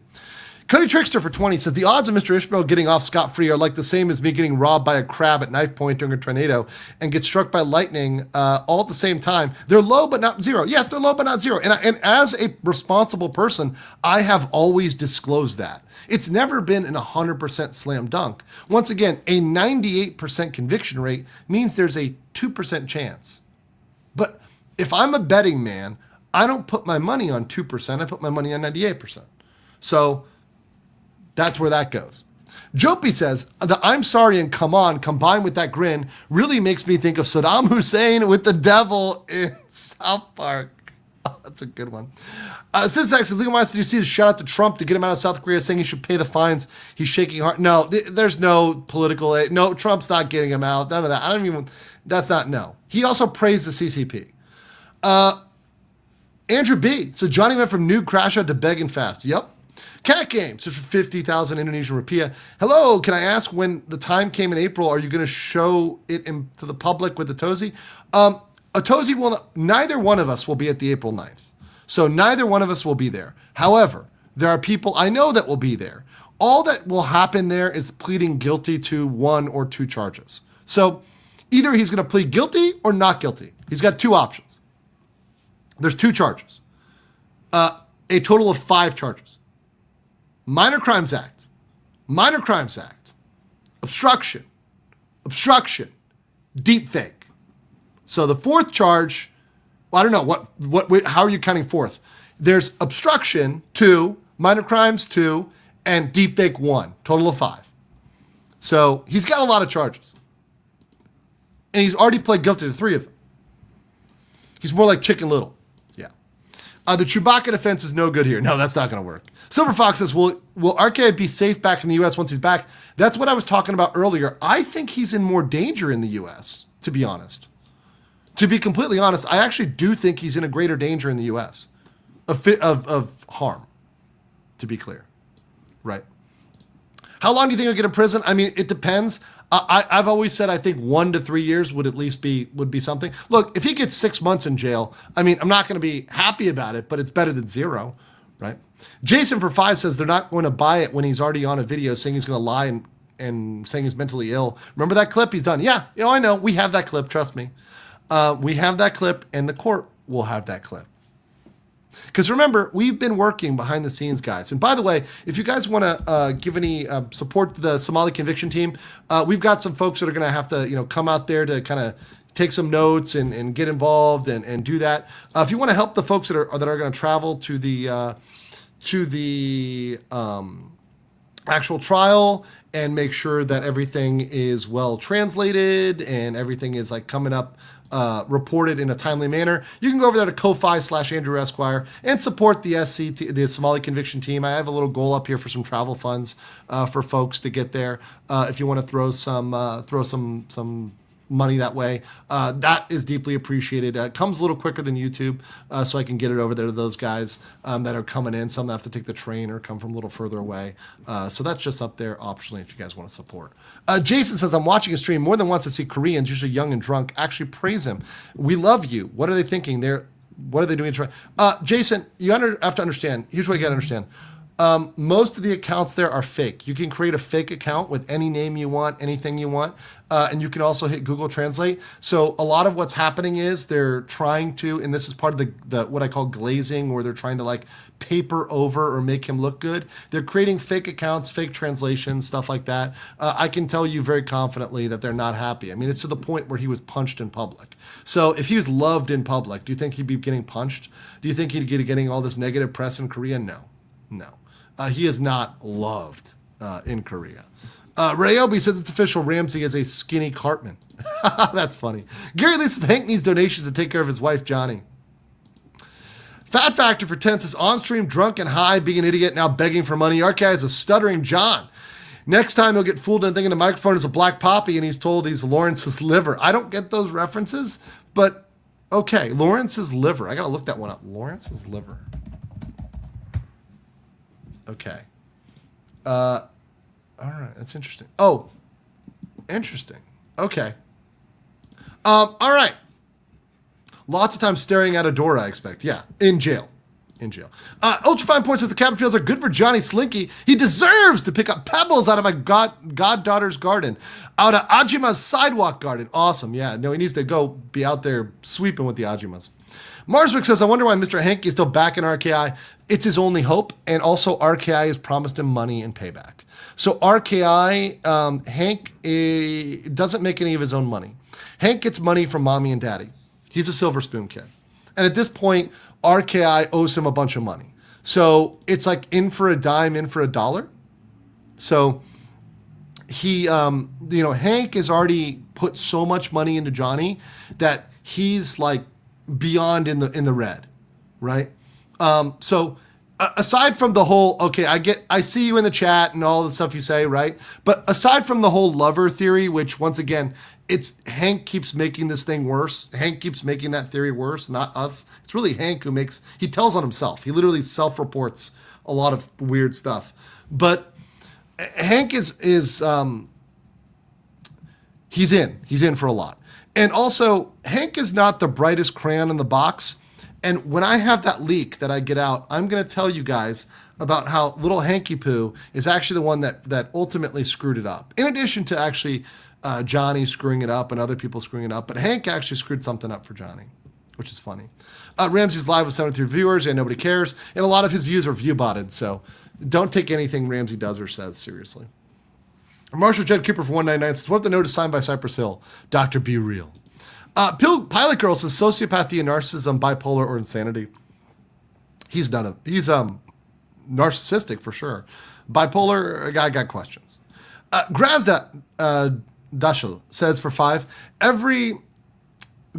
Cody Trickster for 20 says, the odds of Mr. Ishmael getting off scot-free are like the same as me getting robbed by a crab at knife point during a tornado and get struck by lightning all at the same time. They're low, but not zero. Yes, they're low, but not zero. And as a responsible person, I have always disclosed that. It's never been an 100% slam dunk. Once again, a 98% conviction rate means there's a 2% chance. But if I'm a betting man, I don't put my money on 2%, I put my money on 98%. So that's where that goes. Jopie says, the I'm sorry and come on combined with that grin really makes me think of Saddam Hussein with the devil in South Park. Oh, that's a good one. Sysax, legal minds, did you see the shout out to Trump to get him out of South Korea saying he should pay the fines? He's shaking hard. No, there's no political aid. No, Trump's not getting him out. None of that. That's not, no. He also praised the CCP. Andrew B. So Johnny went from nude crash out to begging fast. Yep. Cat Games, so for 50,000 Indonesian rupiah. Hello, can I ask when the time came in April, are you going to show it to the public with the ToS? A ToS neither one of us will be at the April 9th. So neither one of us will be there. However, there are people I know that will be there. All that will happen there is pleading guilty to 1 or 2 charges. So either he's going to plead guilty or not guilty. He's got 2 options. There's 2 charges. A total of 5 charges. Minor Crimes Act, obstruction, deepfake. So the 4th charge, well, I don't know, how are you counting 4th? There's obstruction 2, minor crimes 2, and deepfake 1, total of 5. So he's got a lot of charges. And he's already pled guilty to 3 of them. He's more like Chicken Little. Yeah. The Chewbacca defense is no good here. No, that's not going to work. Silver Fox says, will RK be safe back in the U.S. once he's back? That's what I was talking about earlier. I think he's in more danger in the U.S., to be honest. To be completely honest, I actually do think he's in a greater danger in the U.S. of harm, to be clear. Right. How long do you think he'll get in prison? I mean, it depends. I've always said I think 1 to 3 years would at least be something. Look, if he gets 6 months in jail, I mean, I'm not going to be happy about it, but it's better than 0, right? Jason for 5 says they're not going to buy it when he's already on a video saying he's going to lie and saying he's mentally ill. Remember that clip? He's done. Yeah, I know. We have that clip. Trust me. We have that clip, and the court will have that clip. Because remember, we've been working behind the scenes, guys. And by the way, if you guys want to give any support to the Somali conviction team, we've got some folks that are going to have to, come out there to kind of take some notes and get involved and do that. If you want to help the folks that are going to travel to the actual trial and make sure that everything is well translated and everything is like coming up reported in a timely manner, you can go over there to Ko-Fi/Andrew Esquire and support the the Somali conviction team. I have a little goal up here for some travel funds for folks to get there. If you want to throw some money that way, that is deeply appreciated. It comes a little quicker than YouTube, so I can get it over there to those guys that are coming in. Some have to take the train or come from a little further away. So that's just up there optionally if you guys want to support. Jason says, I'm watching a stream more than once to see Koreans, usually young and drunk, actually praise him. We love you. What are they thinking? What are they doing? Jason, you have to understand. Here's what you got to understand. Most of the accounts there are fake. You can create a fake account with any name you want, anything you want, and you can also hit Google Translate. So a lot of what's happening is they're trying to, and this is part of the what I call glazing, where they're trying to like paper over or make him look good. They're creating fake accounts, fake translations, stuff like that. I can tell you very confidently that they're not happy. I mean, it's to the point where he was punched in public. So if he was loved in public, do you think he'd be getting punched? Do you think he'd be getting all this negative press in Korea? No. He is not loved in Korea. Rayobi says it's official. Ramsay is a skinny Cartman. That's funny. Gary Lee says Hank needs donations to take care of his wife, Johnny. Fat Factor for 10 says on stream, drunk and high, being an idiot, now begging for money. RK is a stuttering John. Next time he'll get fooled into thinking the microphone is a black poppy and he's told he's Lawrence's liver. I don't get those references, but Okay, Lawrence's liver. I gotta look that one up. Lawrence's liver. Okay. All right, that's interesting. Oh, interesting. Okay. All right. Lots of time staring at a door, I expect. Yeah, in jail. In jail. Ultrafine Point says the cabin fields are good for Johnny Slinky. He deserves to pick up pebbles out of my goddaughter's garden. Out of Ajima's sidewalk garden. Awesome. Yeah, no, he needs to go be out there sweeping with the Ajimas. Marswick says, I wonder why Mr. Hank is still back in RKI. It's his only hope. And also RKI has promised him money and payback. So RKI, Hank doesn't make any of his own money. Hank gets money from mommy and daddy. He's a silver spoon kid. And at this point, RKI owes him a bunch of money. So it's like in for a dime, in for a dollar. So he, Hank has already put so much money into Johnny that he's like beyond in the red, right? So aside from the whole, okay, I see you in the chat and all the stuff you say, right? But aside from the whole lover theory, which once again, it's Hank keeps making this thing worse. Hank keeps making that theory worse, not us. It's really Hank he tells on himself. He literally self-reports a lot of weird stuff. But Hank he's in for a lot. And also, Hank is not the brightest crayon in the box. And when I have that leak that I get out, I'm going to tell you guys about how little Hanky Poo is actually the one that ultimately screwed it up. In addition to actually Johnny screwing it up and other people screwing it up. But Hank actually screwed something up for Johnny, which is funny. Ramsay's live with 73 viewers and nobody cares. And a lot of his views are view-botted. So don't take anything Ramsay does or says seriously. Marshall Jed Cooper for 199 says, what if the note is signed by Cypress Hill? Dr. Be Real. Pilot Girl says, sociopathy and narcissism, bipolar, or insanity. He's narcissistic for sure. Bipolar, I got questions. Grazda Dashel says for 5, every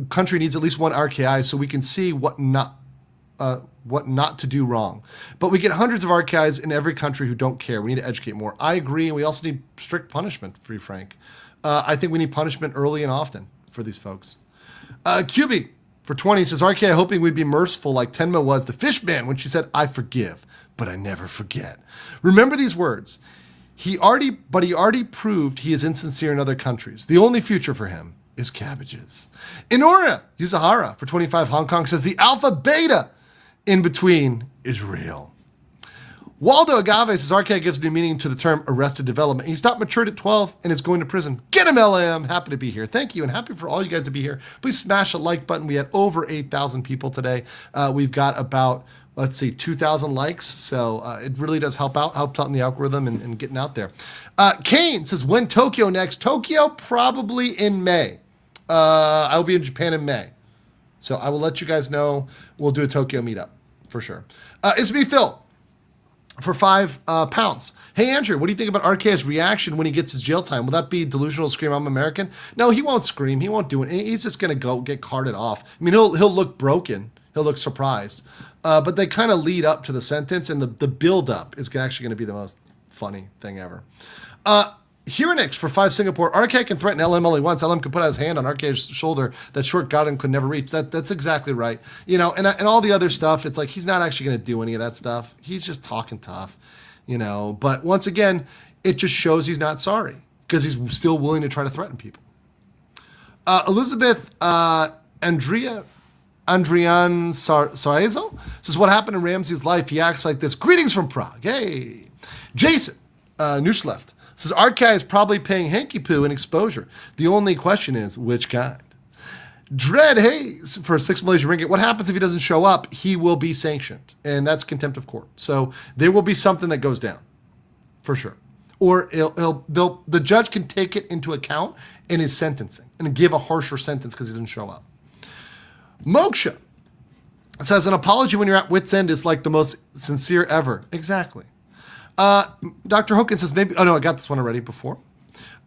country needs at least one RKI so we can see what not to do wrong. But we get hundreds of RKIs in every country who don't care. We need to educate more. I agree, and we also need strict punishment, to be frank. I think we need punishment early and often for these folks. QB for 20 says, RKI hoping we'd be merciful like Tenma was the fish man when she said, I forgive, but I never forget. Remember these words. He already proved he is insincere in other countries. The only future for him is cabbages. Inora Yuzahara for 25 Hong Kong says the alpha beta in between is real. Waldo Agave says RK gives new meaning to the term arrested development. He's not matured at 12 and is going to prison. Get him, LM. Happy to be here. Thank you, and happy for all you guys to be here. Please smash a like button. We had over 8,000 people today. We've got about 2,000 likes. So it really does helps out in the algorithm and getting out there. Kane says, when Tokyo next? Tokyo probably in May. I will be in Japan in May. So I will let you guys know. We'll do a Tokyo meetup for sure. It's me, Phil, for £5. Hey, Andrew, what do you think about RK's reaction when he gets his jail time? Will that be delusional scream, I'm American? No, he won't scream. He won't do it. He's just going to go get carted off. I mean, he'll look broken. He'll look surprised. But they kind of lead up to the sentence, and the build-up is actually going to be the most funny thing ever. Hironix for 5 Singapore. RK can threaten LM only once. LM can put out his hand on RK's shoulder that short Godin could never reach. That's exactly right. And all the other stuff, it's like he's not actually going to do any of that stuff. He's just talking tough, But once again, it just shows he's not sorry because he's still willing to try to threaten people. Elizabeth Andrian Sarezo says, what happened in Ramsay's life? He acts like this. Greetings from Prague. Hey. Jason Nuschleft says, RK is probably paying Hanky Poo in exposure. The only question is, which kind? Dread Hayes for 6 Malaysian ringgit. What happens if he doesn't show up? He will be sanctioned, and that's contempt of court. So there will be something that goes down, for sure. Or the judge can take it into account in his sentencing and give a harsher sentence because he doesn't show up. Moksha says, an apology when you're at wit's end is like the most sincere ever. Exactly. Dr. Hoken says, maybe, oh no, I got this one already before.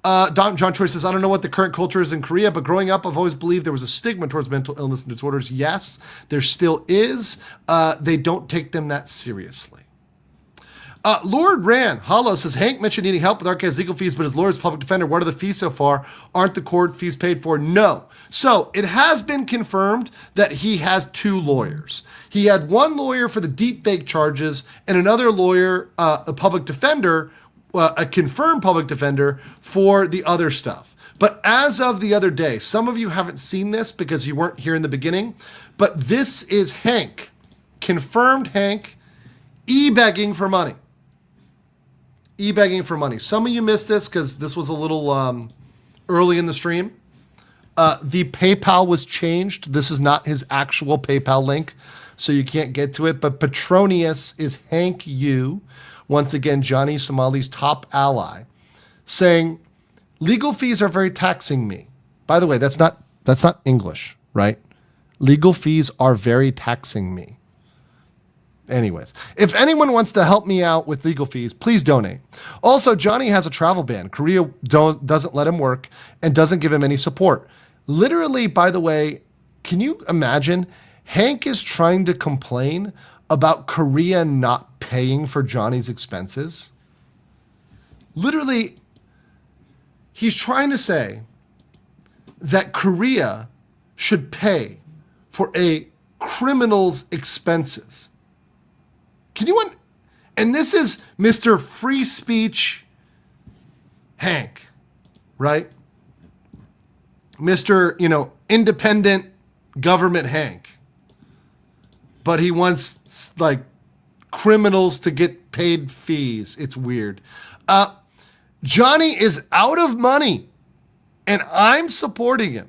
John Troy says, I don't know what the current culture is in Korea, but growing up, I've always believed there was a stigma towards mental illness and disorders. Yes, there still is. They don't take them that seriously. Lord Rand Hollow says, Hank mentioned needing help with RK's legal fees, but his lawyer's public defender. What are the fees so far? Aren't the court fees paid for? No. So it has been confirmed that he has 2 lawyers. He had one lawyer for the deepfake charges and another lawyer, a public defender, a confirmed public defender for the other stuff. But as of the other day, some of you haven't seen this because you weren't here in the beginning, but this is Hank, confirmed Hank, e-begging for money. E-begging for money. Some of you missed this because this was a little early in the stream. The PayPal was changed. This is not his actual PayPal link, so you can't get to it. But Petronius is Hank Yu, once again, Johnny Somali's top ally, saying, legal fees are very taxing me. By the way, that's not English, right? Legal fees are very taxing me. Anyways, if anyone wants to help me out with legal fees, please donate. Also, Johnny has a travel ban. Korea doesn't let him work and doesn't give him any support. Literally, by the way, can you imagine? Hank is trying to complain about Korea not paying for Johnny's expenses. Literally, he's trying to say that Korea should pay for a criminal's expenses. Can you and this is Mr. Free Speech Hank, right? Mr. Independent government Hank. But he wants like criminals to get paid fees. It's weird. Johnny is out of money and I'm supporting him.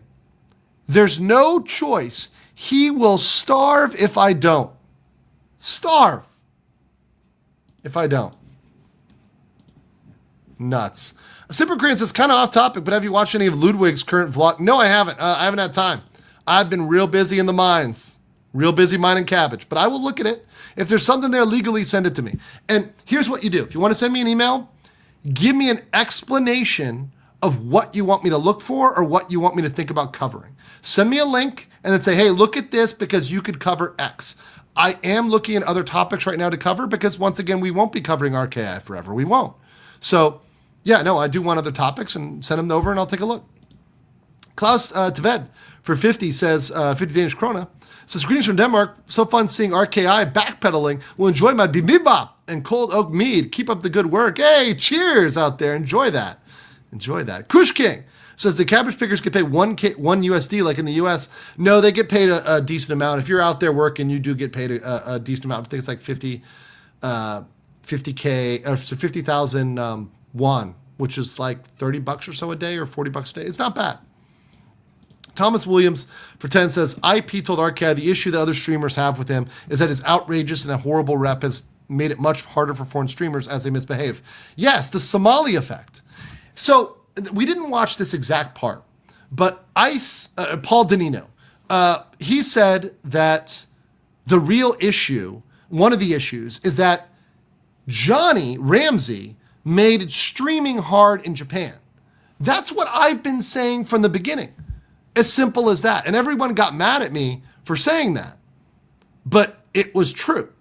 There's no choice. He will starve if I don't. Starve if I don't. Nuts. Super Korean says, kind of off topic, but have you watched any of Ludwig's current vlog? No, I haven't. I haven't had time. I've been real busy in the mines. Real busy mining cabbage. But I will look at it. If there's something there legally, send it to me. And here's what you do. If you want to send me an email, give me an explanation of what you want me to look for or what you want me to think about covering. Send me a link and then say, hey, look at this because you could cover X. I am looking at other topics right now to cover because, once again, we won't be covering RKI forever. We won't. So, yeah, no, I do want other topics and send them over and I'll take a look. Klaus Tved for 50 says, 50 Danish krona, says, greetings from Denmark. So fun seeing RKI backpedaling. Will enjoy my bibimbap and cold oak mead. Keep up the good work. Hey, cheers out there. Enjoy that. Enjoy that. Kush King says, the cabbage pickers get paid one USD like in the US. No, they get paid a decent amount. If you're out there working, you do get paid a decent amount. I think it's like 50K, or 50,000 won, which is like $30 or so a day or $40 a day. It's not bad. Thomas Williams for 10 says, IP told RKI the issue that other streamers have with him is that his outrageous and a horrible rep has made it much harder for foreign streamers as they misbehave. Yes, the Somali effect. So we didn't watch this exact part, but Paul Danino, he said that the real issue, one of the issues, is that Johnny Ramsay made it streaming hard in Japan. That's what I've been saying from the beginning. As simple as that. And everyone got mad at me for saying that. But it was true.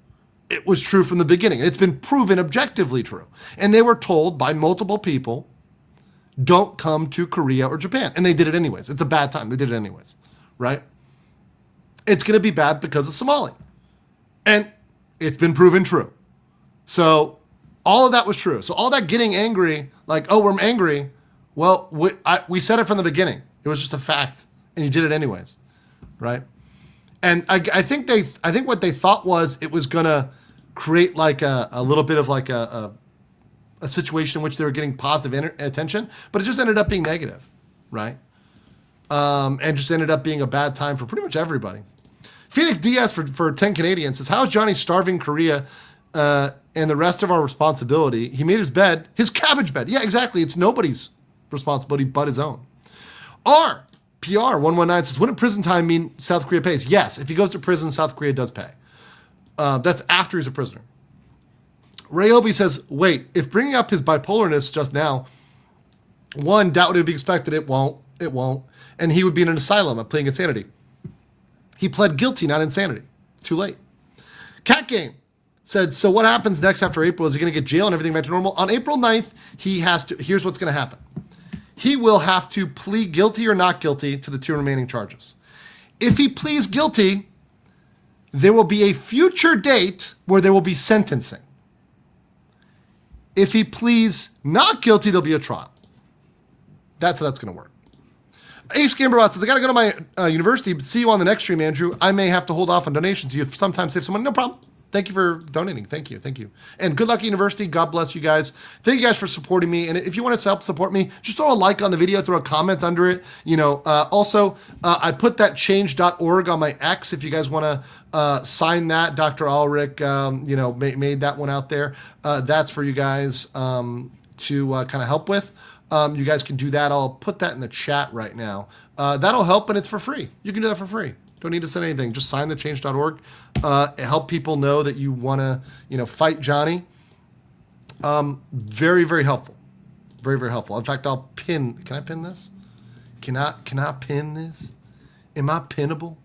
It was true from the beginning. It's been proven objectively true. And they were told by multiple people, don't come to Korea or Japan. And they did it anyways. It's a bad time. They did it anyways, right? It's going to be bad because of Somali. And it's been proven true. So all of that was true. So all that getting angry, like, oh, we're angry. Well, we said it from the beginning. It was just a fact. And you did it anyways, right? And I think what they thought was it was going to create like a little bit of like a situation in which they were getting positive attention, but it just ended up being negative, right? And just ended up being a bad time for pretty much everybody. Phoenix Diaz for 10 Canadian says, how is Johnny starving Korea and the rest of our responsibility? He made his bed, his cabbage bed. Yeah, exactly. It's nobody's responsibility but his own. PR119 says, wouldn't prison time mean South Korea pays? Yes, if he goes to prison, South Korea does pay. That's after he's a prisoner. Rayobi says, wait, if bringing up his bipolarness just now, one, doubt would be expected. It won't. And he would be in an asylum of pleading insanity. He pled guilty, not insanity. It's too late. Cat Game said, so what happens next after April? Is he going to get jail and everything back to normal? On April 9th, here's what's going to happen. He will have to plead guilty or not guilty to the 2 remaining charges. If he pleads guilty, there will be a future date where there will be sentencing. If he pleads not guilty, there'll be a trial. That's how that's going to work. Ace Gamberbot says, I got to go to my university, but see you on the next stream, Andrew. I may have to hold off on donations. You sometimes save someone. No problem. Thank you for donating. Thank you. Thank you. And good luck at university. God bless you guys. Thank you guys for supporting me. And if you want to help support me, just throw a like on the video, throw a comment under it. Also, I put that change.org on my X if you guys want to sign that. Dr. Ulrich, made that one out there. That's for you guys to kind of help with. You guys can do that. I'll put that in the chat right now. That'll help, and it's for free. You can do that for free. Don't need to send anything. Just sign the change.org. Help people know that you want to, fight Johnny. Very, very helpful. Very, very helpful. In fact, I'll pin. Can I pin this? Can I pin this? Am I pinnable?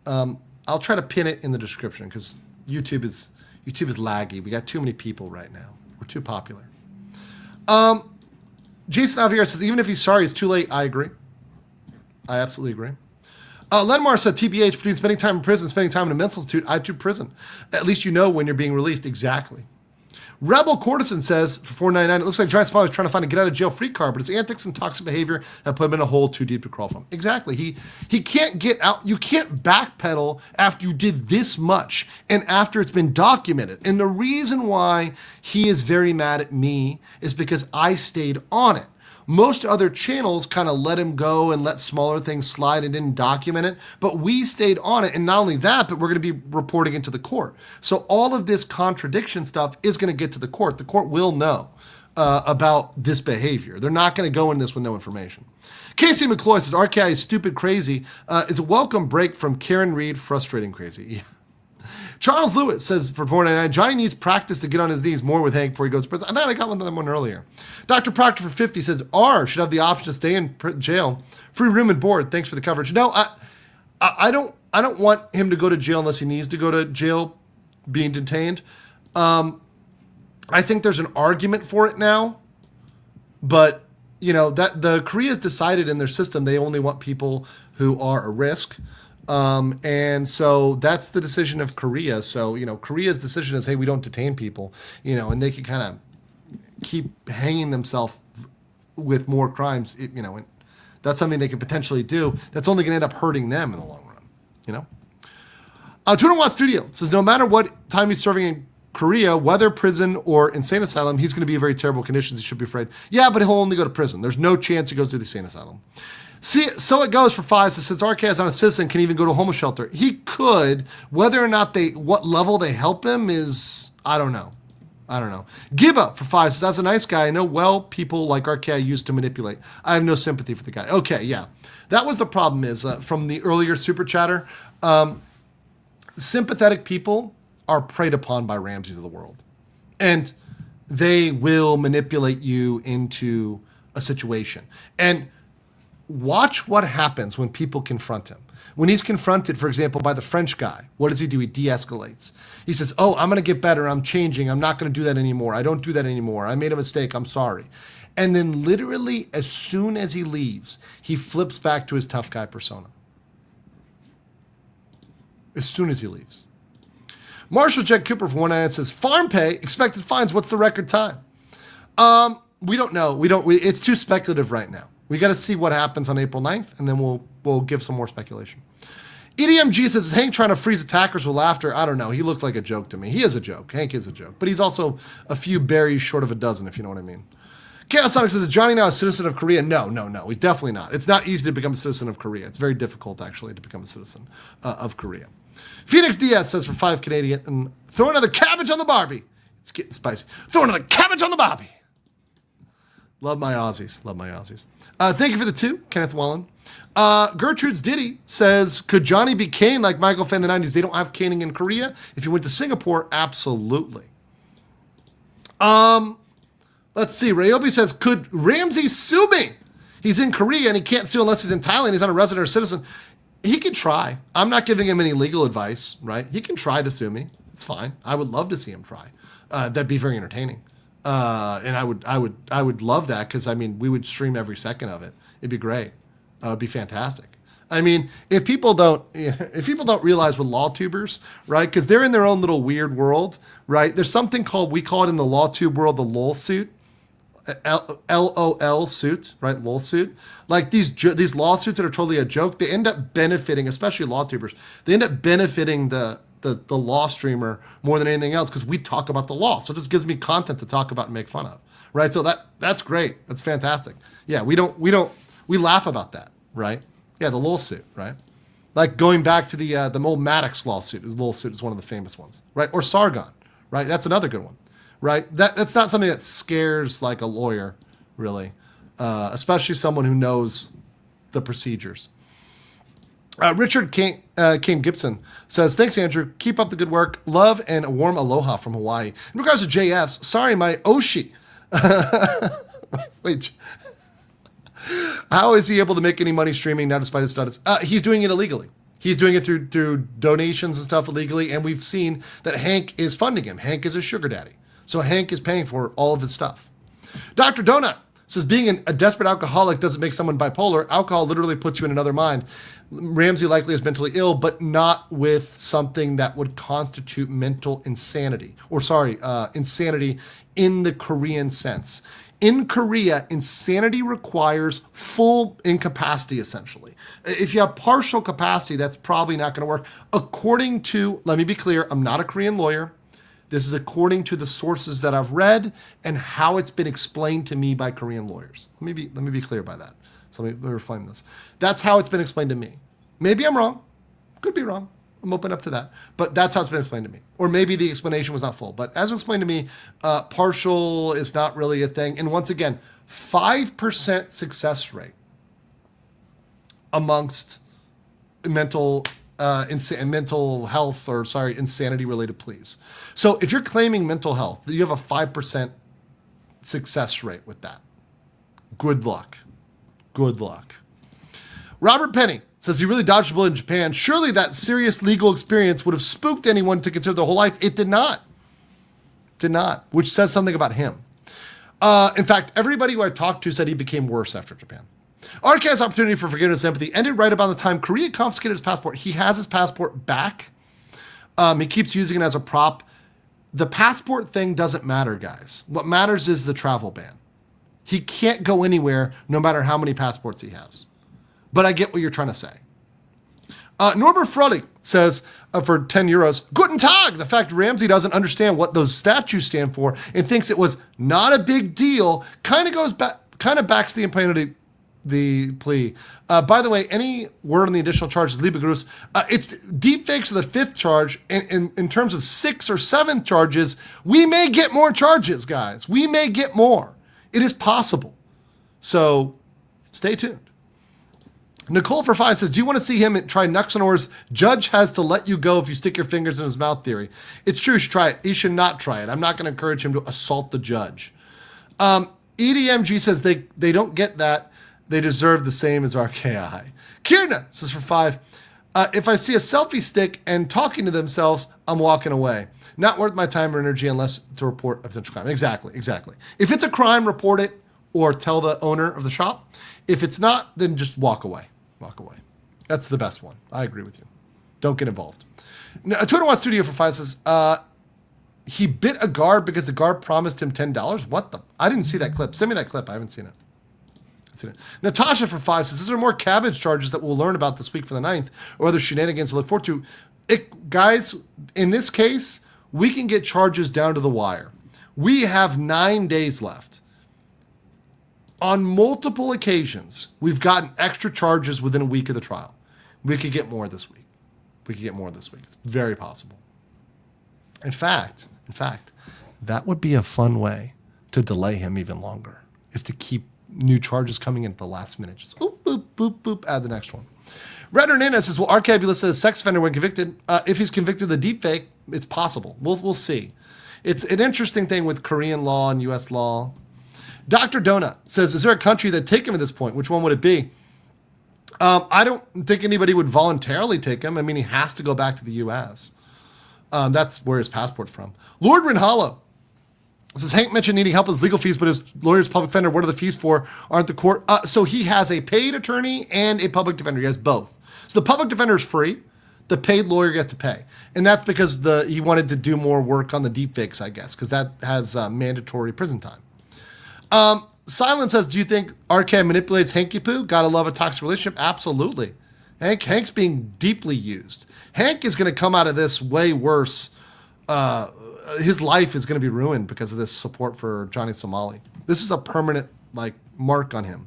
I'll try to pin it in the description because YouTube is laggy. We got too many people right now. We're too popular. Jason Javier says, even if he's sorry, it's too late. I agree. I absolutely agree. Lenmar said, TBH, between spending time in prison and spending time in a mental institute, I'd do prison. At least you know when you're being released. Exactly. Rebel Courtesan says, for $4.99, it looks like Giant Spot is trying to find a get-out-of-jail-free card, but his antics and toxic behavior have put him in a hole too deep to crawl from. Exactly. He can't get out. You can't backpedal after you did this much and after it's been documented. And the reason why he is very mad at me is because I stayed on it. Most other channels kind of let him go and let smaller things slide and didn't document it, but we stayed on it. And not only that, but we're going to be reporting it to the court. So all of this contradiction stuff is going to get to the court. The court will know about this behavior. They're not going to go in this with no information. Casey McCloy says, RKI is stupid crazy. Is a welcome break from Karen Reed, frustrating crazy. Yeah. Charles Lewis says for $4.99, Johnny needs practice to get on his knees more with Hank before he goes to prison. I thought I got one earlier. Dr. Proctor for 50 says R should have the option to stay in jail, free room and board. Thanks for the coverage. No, I don't want him to go to jail unless he needs to go to jail, being detained. I think there's an argument for it now, but that the Korea's decided in their system they only want people who are a risk. And so that's the decision of Korea. So, Korea's decision is, hey, we don't detain people, and they can kind of keep hanging themselves with more crimes, and that's something they could potentially do. That's only going to end up hurting them in the long run, 200 Watt Studio says, no matter what time he's serving in Korea, whether prison or insane asylum, he's going to be in very terrible conditions. He should be afraid. Yeah, but he'll only go to prison. There's no chance he goes to the insane asylum. See, so it goes for 5. So since RK is not a citizen, can even go to a homeless shelter. He could. Whether or not what level they help him is, I don't know. Gibba for 5 says, that's a nice guy. I know people like RK used to manipulate. I have no sympathy for the guy. Okay, yeah. That was the problem is from the earlier super chatter, sympathetic people are preyed upon by Ramsays of the world. And they will manipulate you into a situation. And watch what happens when people confront him. When he's confronted, for example, by the French guy, what does he do? He de-escalates. He says, oh, I'm going to get better. I'm changing. I'm not going to do that anymore. I don't do that anymore. I made a mistake. I'm sorry. And then literally as soon as he leaves, he flips back to his tough guy persona. As soon as he leaves. Marshall Jack Cooper for 199 says, farm pay, expected fines. What's the record time? We don't know. It's too speculative right now. We got to see what happens on April 9th, and then we'll give some more speculation. EDMG says, is Hank trying to freeze attackers with laughter? I don't know. He looks like a joke to me. He is a joke. Hank is a joke. But he's also a few berries short of a dozen, if you know what I mean. Chaos Sonic says, is Johnny now a citizen of Korea? No. He's definitely not. It's not easy to become a citizen of Korea. It's very difficult, actually, to become a citizen of Korea. Phoenix Diaz says for 5 Canadian, and throw another cabbage on the Barbie. It's getting spicy. Throw another cabbage on the Barbie. Love my Aussies. Thank you for the 2, Kenneth Wallen. Gertrude's Diddy says, could Johnny be caned like Michael Fan in the 90s? They don't have caning in Korea. If you went to Singapore, absolutely. Let's see. Ryobi says, could Ramsay sue me? He's in Korea and he can't sue unless he's in Thailand. He's not a resident or citizen. He could try. I'm not giving him any legal advice, right? He can try to sue me. It's fine. I would love to see him try. That'd be very entertaining. And I would love that because I mean we would stream every second of it. It'd be great. It'd be fantastic. I mean, if people don't realize with law tubers, right? Because they're in their own little weird world, right? There's something called, we call it in the law tube world, the LOL suit, LOL suit, right? LOL suit. Like these lawsuits that are totally a joke, they end up benefiting, especially law tubers. They end up benefiting the law streamer more than anything else because we talk about the law. So it just gives me content to talk about and make fun of, right? So that's great. That's fantastic. Yeah, we laugh about that, right? Yeah, the lawsuit, right? Like going back to the old Maddox lawsuit. The lawsuit is one of the famous ones, right? Or Sargon, right? That's another good one, right? That's not something that scares like a lawyer, really, especially someone who knows the procedures. Richard King Gibson says, thanks, Andrew. Keep up the good work. Love and a warm aloha from Hawaii. In regards to JFs, sorry, my Oshi. Wait. How is he able to make any money streaming now despite his status? He's doing it illegally. He's doing it through donations and stuff illegally, and we've seen that Hank is funding him. Hank is a sugar daddy. So Hank is paying for all of his stuff. Dr. Donut says, being a desperate alcoholic doesn't make someone bipolar. Alcohol literally puts you in another mind. Ramsay likely is mentally ill, but not with something that would constitute mental insanity. Insanity in the Korean sense. In Korea, insanity requires full incapacity, essentially. If you have partial capacity, that's probably not going to work. According to, let me be clear, I'm not a Korean lawyer. This is according to the sources that I've read and how it's been explained to me by Korean lawyers. Let me be clear by that. So let me refine this. That's how it's been explained to me. Maybe I'm wrong. Could be wrong. I'm open up to that. But that's how it's been explained to me. Or maybe the explanation was not full. But as explained to me, partial is not really a thing. And once again, 5% success rate amongst mental health insanity related pleas. So if you're claiming mental health, you have a 5% success rate with that. Good luck. Good luck. Robert Penny says he really dodged a bullet in Japan. Surely that serious legal experience would have spooked anyone to consider their whole life. It did not. Did not, which says something about him. In fact, everybody who I talked to said he became worse after Japan. RK's opportunity for forgiveness and empathy ended right about the time Korea confiscated his passport. He has his passport back. He keeps using it as a prop. The passport thing doesn't matter, guys. What matters is the travel ban. He can't go anywhere no matter how many passports he has. But I get what you're trying to say. Norbert Freudig says for 10 euros, Guten Tag! The fact Ramsay doesn't understand what those statues stand for and thinks it was not a big deal kind of backs the impunity, the plea. By the way, any word on the additional charges, Liebe Gruß. It's deepfakes are the 5th charge. In terms of 6th or 7th charges, we may get more charges, guys. We may get more. It is possible. So stay tuned. Nicole for 5 says, do you want to see him try Nuxanor's judge has to let you go if you stick your fingers in his mouth theory? It's true, you should try it. He should not try it. I'm not going to encourage him to assault the judge. EDMG says they don't get that. They deserve the same as RKI. Kierna says for 5, if I see a selfie stick and talking to themselves, I'm walking away. Not worth my time or energy unless to report a potential crime. Exactly. If it's a crime, report it or tell the owner of the shop. If it's not, then just walk away. Walk away. That's the best one. I agree with you. Don't get involved. Now, a 2-1 Studio for 5 says, he bit a guard because the guard promised him $10. What the? I didn't see that clip. Send me that clip. I haven't seen it. Natasha for 5 says, is there more cabbage charges that we'll learn about this week for the 9th or other shenanigans to look forward to? Guys, in this case, we can get charges down to the wire. We have 9 days left. On multiple occasions, we've gotten extra charges within a week of the trial. We could get more this week. It's very possible. In fact, that would be a fun way to delay him even longer, is to keep new charges coming in at the last minute. Just boop, add the next one. Red Hernandez says, will RK be listed as sex offender when convicted? If he's convicted of the deepfake, it's possible. We'll see. It's an interesting thing with Korean law and U.S. law. Dr. Donut says, is there a country that'd take him at this point? Which one would it be? I don't think anybody would voluntarily take him. I mean, he has to go back to the U.S. That's where his passport's from. Lord Rinhala says, Hank mentioned needing help with his legal fees, but his lawyer's public defender, what are the fees for? Aren't the court? So he has a paid attorney and a public defender. He has both. So the public defender is free. The paid lawyer gets to pay. And that's because he wanted to do more work on the deepfakes, I guess, because that has mandatory prison time. Silent says, do you think RK manipulates Hanky Poo? Gotta love a toxic relationship? Absolutely. Hank's being deeply used. Hank is going to come out of this way worse. His life is going to be ruined because of this support for Johnny Somali. This is a permanent mark on him.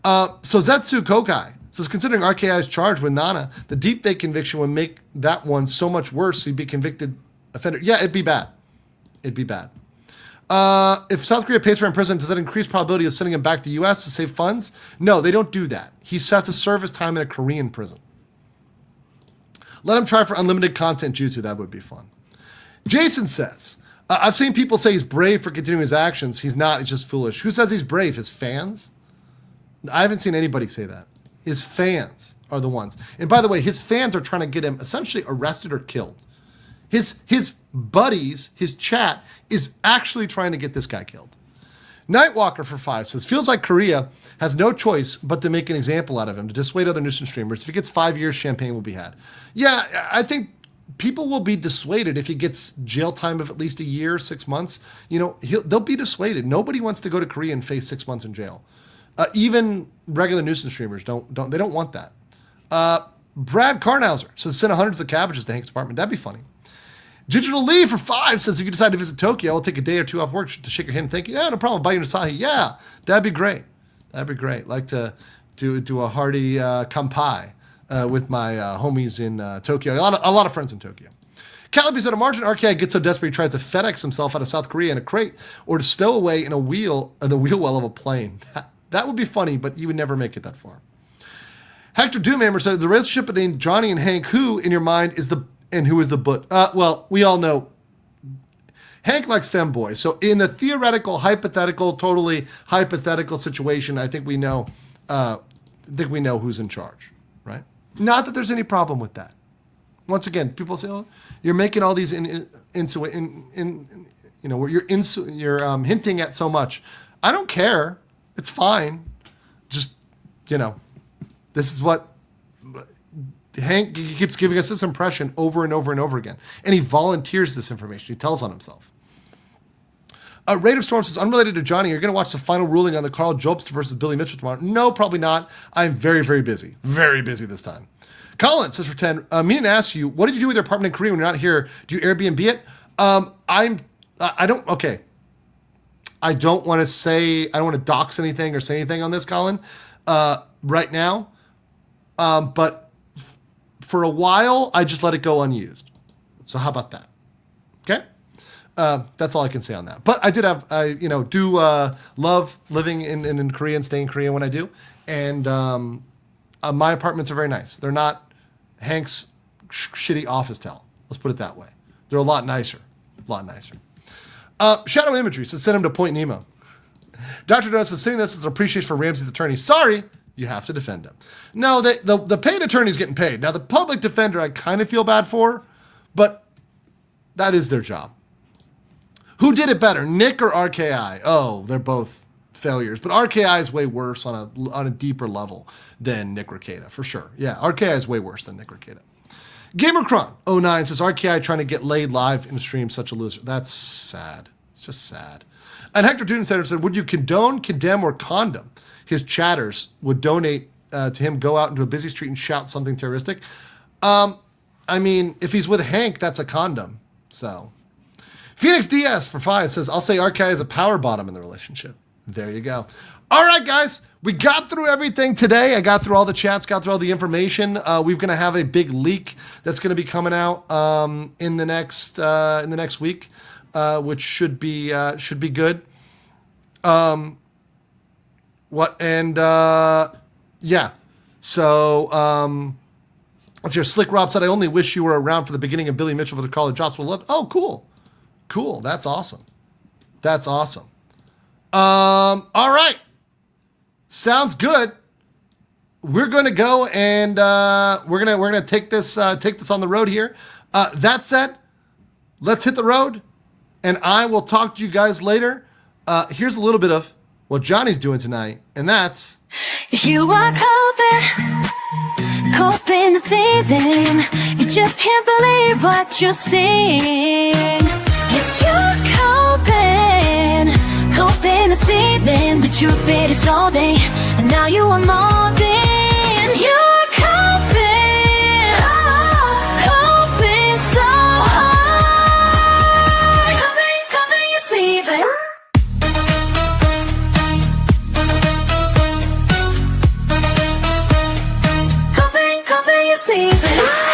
So Zetsu Kokai says, considering RKI's charge with Nana, the deepfake conviction would make that one so much worse. He'd be convicted offender. Yeah, it'd be bad. It'd be bad. If South Korea pays for him in prison, does that increase probability of sending him back to the U.S. to save funds? No, they don't do that. He has to serve his time in a Korean prison. Let him try for unlimited content jutsu. That would be fun. Jason says, I've seen people say he's brave for continuing his actions. He's not. He's just foolish. Who says he's brave? His fans? I haven't seen anybody say that. His fans are the ones. And by the way, his fans are trying to get him essentially arrested or killed. His buddies, his chat, is actually trying to get this guy killed. Nightwalker for 5 says, feels like Korea has no choice but to make an example out of him to dissuade other nuisance streamers. If he gets 5 years, champagne will be had. Yeah, I think people will be dissuaded if he gets jail time of at least a year, 6 months. They'll be dissuaded. Nobody wants to go to Korea and face 6 months in jail. Even regular nuisance streamers don't want that. Brad Karnhauser says, send hundreds of cabbages to Hank's apartment. That'd be funny. Digital Lee for 5 says, if you decide to visit Tokyo, I'll take a day or two off work to shake your hand and thank you. Yeah, no problem. Buy you an Asahi. Yeah, that'd be great. That'd be great. Like to do a hearty kampai with my homies in Tokyo. A lot of friends in Tokyo. Calibi said, a margin RKI gets so desperate he tries to FedEx himself out of South Korea in a crate or to stow away in the wheel well of a plane. That would be funny, but you would never make it that far. Hector Doomhammer said, the relationship between Johnny and Hank, who in your mind is who is the butt? Well, we all know Hank likes femboys. So in the theoretical, totally hypothetical situation, I think we know who's in charge, right? Not that there's any problem with that. Once again, people say, "Oh, you're making all these you're hinting at so much." I don't care. It's fine. Just this is what. Hank keeps giving us this impression over and over and over again. And he volunteers this information. He tells on himself. Raid of Storm says, unrelated to Johnny, you're going to watch the final ruling on the Carl Jobst versus Billy Mitchell tomorrow. No, probably not. I'm very, very busy. Very busy this time. Colin says for 10, meaning to ask you, what did you do with your apartment in Korea when you're not here? Do you Airbnb it? I don't want to dox anything or say anything on this, Colin, right now. But for a while, I just let it go unused. So how about that? Okay? That's all I can say on that. But I did have, love living in Korea and staying in Korea when I do. And my apartments are very nice. They're not Hank's shitty office towel. Let's put it that way. They're a lot nicer. Shadow Imagery says, send him to Point Nemo. Dr. Donuts is saying this as an appreciation for Ramsay's attorney. Sorry. You have to defend him. No, the paid attorney's getting paid. Now, the public defender, I kind of feel bad for, but that is their job. Who did it better, Nick or RKI? Oh, they're both failures, but RKI is way worse on a deeper level than Nick Rekieta, for sure. Yeah, RKI is way worse than Nick Rekieta. GamerCron09 says, RKI trying to get laid live in stream, such a loser. That's sad. It's just sad. And Hector Duden said, would you condone, condemn, or condom his chatters would donate to him go out into a busy street and shout something terroristic? I mean, if he's with Hank, that's a condom. So, Phoenix DS for 5 says, I'll say RK is a power bottom in the relationship. There you go. All right, guys, we got through everything today. I got through all the chats, got through all the information. We're going to have a big leak that's going to be coming out in the next week, which should be good. Yeah. So, let's hear. Slick Rob said, I only wish you were around for the beginning of Billy Mitchell for the College Jobs. Oh, cool. That's awesome. All right. Sounds good. We're going to go and we're going to take this on the road here. That said, let's hit the road, and I will talk to you guys later. Here's a little bit of what Johnny's doing tonight, and that's... You are coping the seething. You just can't believe what you're seeing. Yes, you're coping the seething. The truth it is all day, and now you are more than you're coping so hard. Coping your seething. Coping your seething.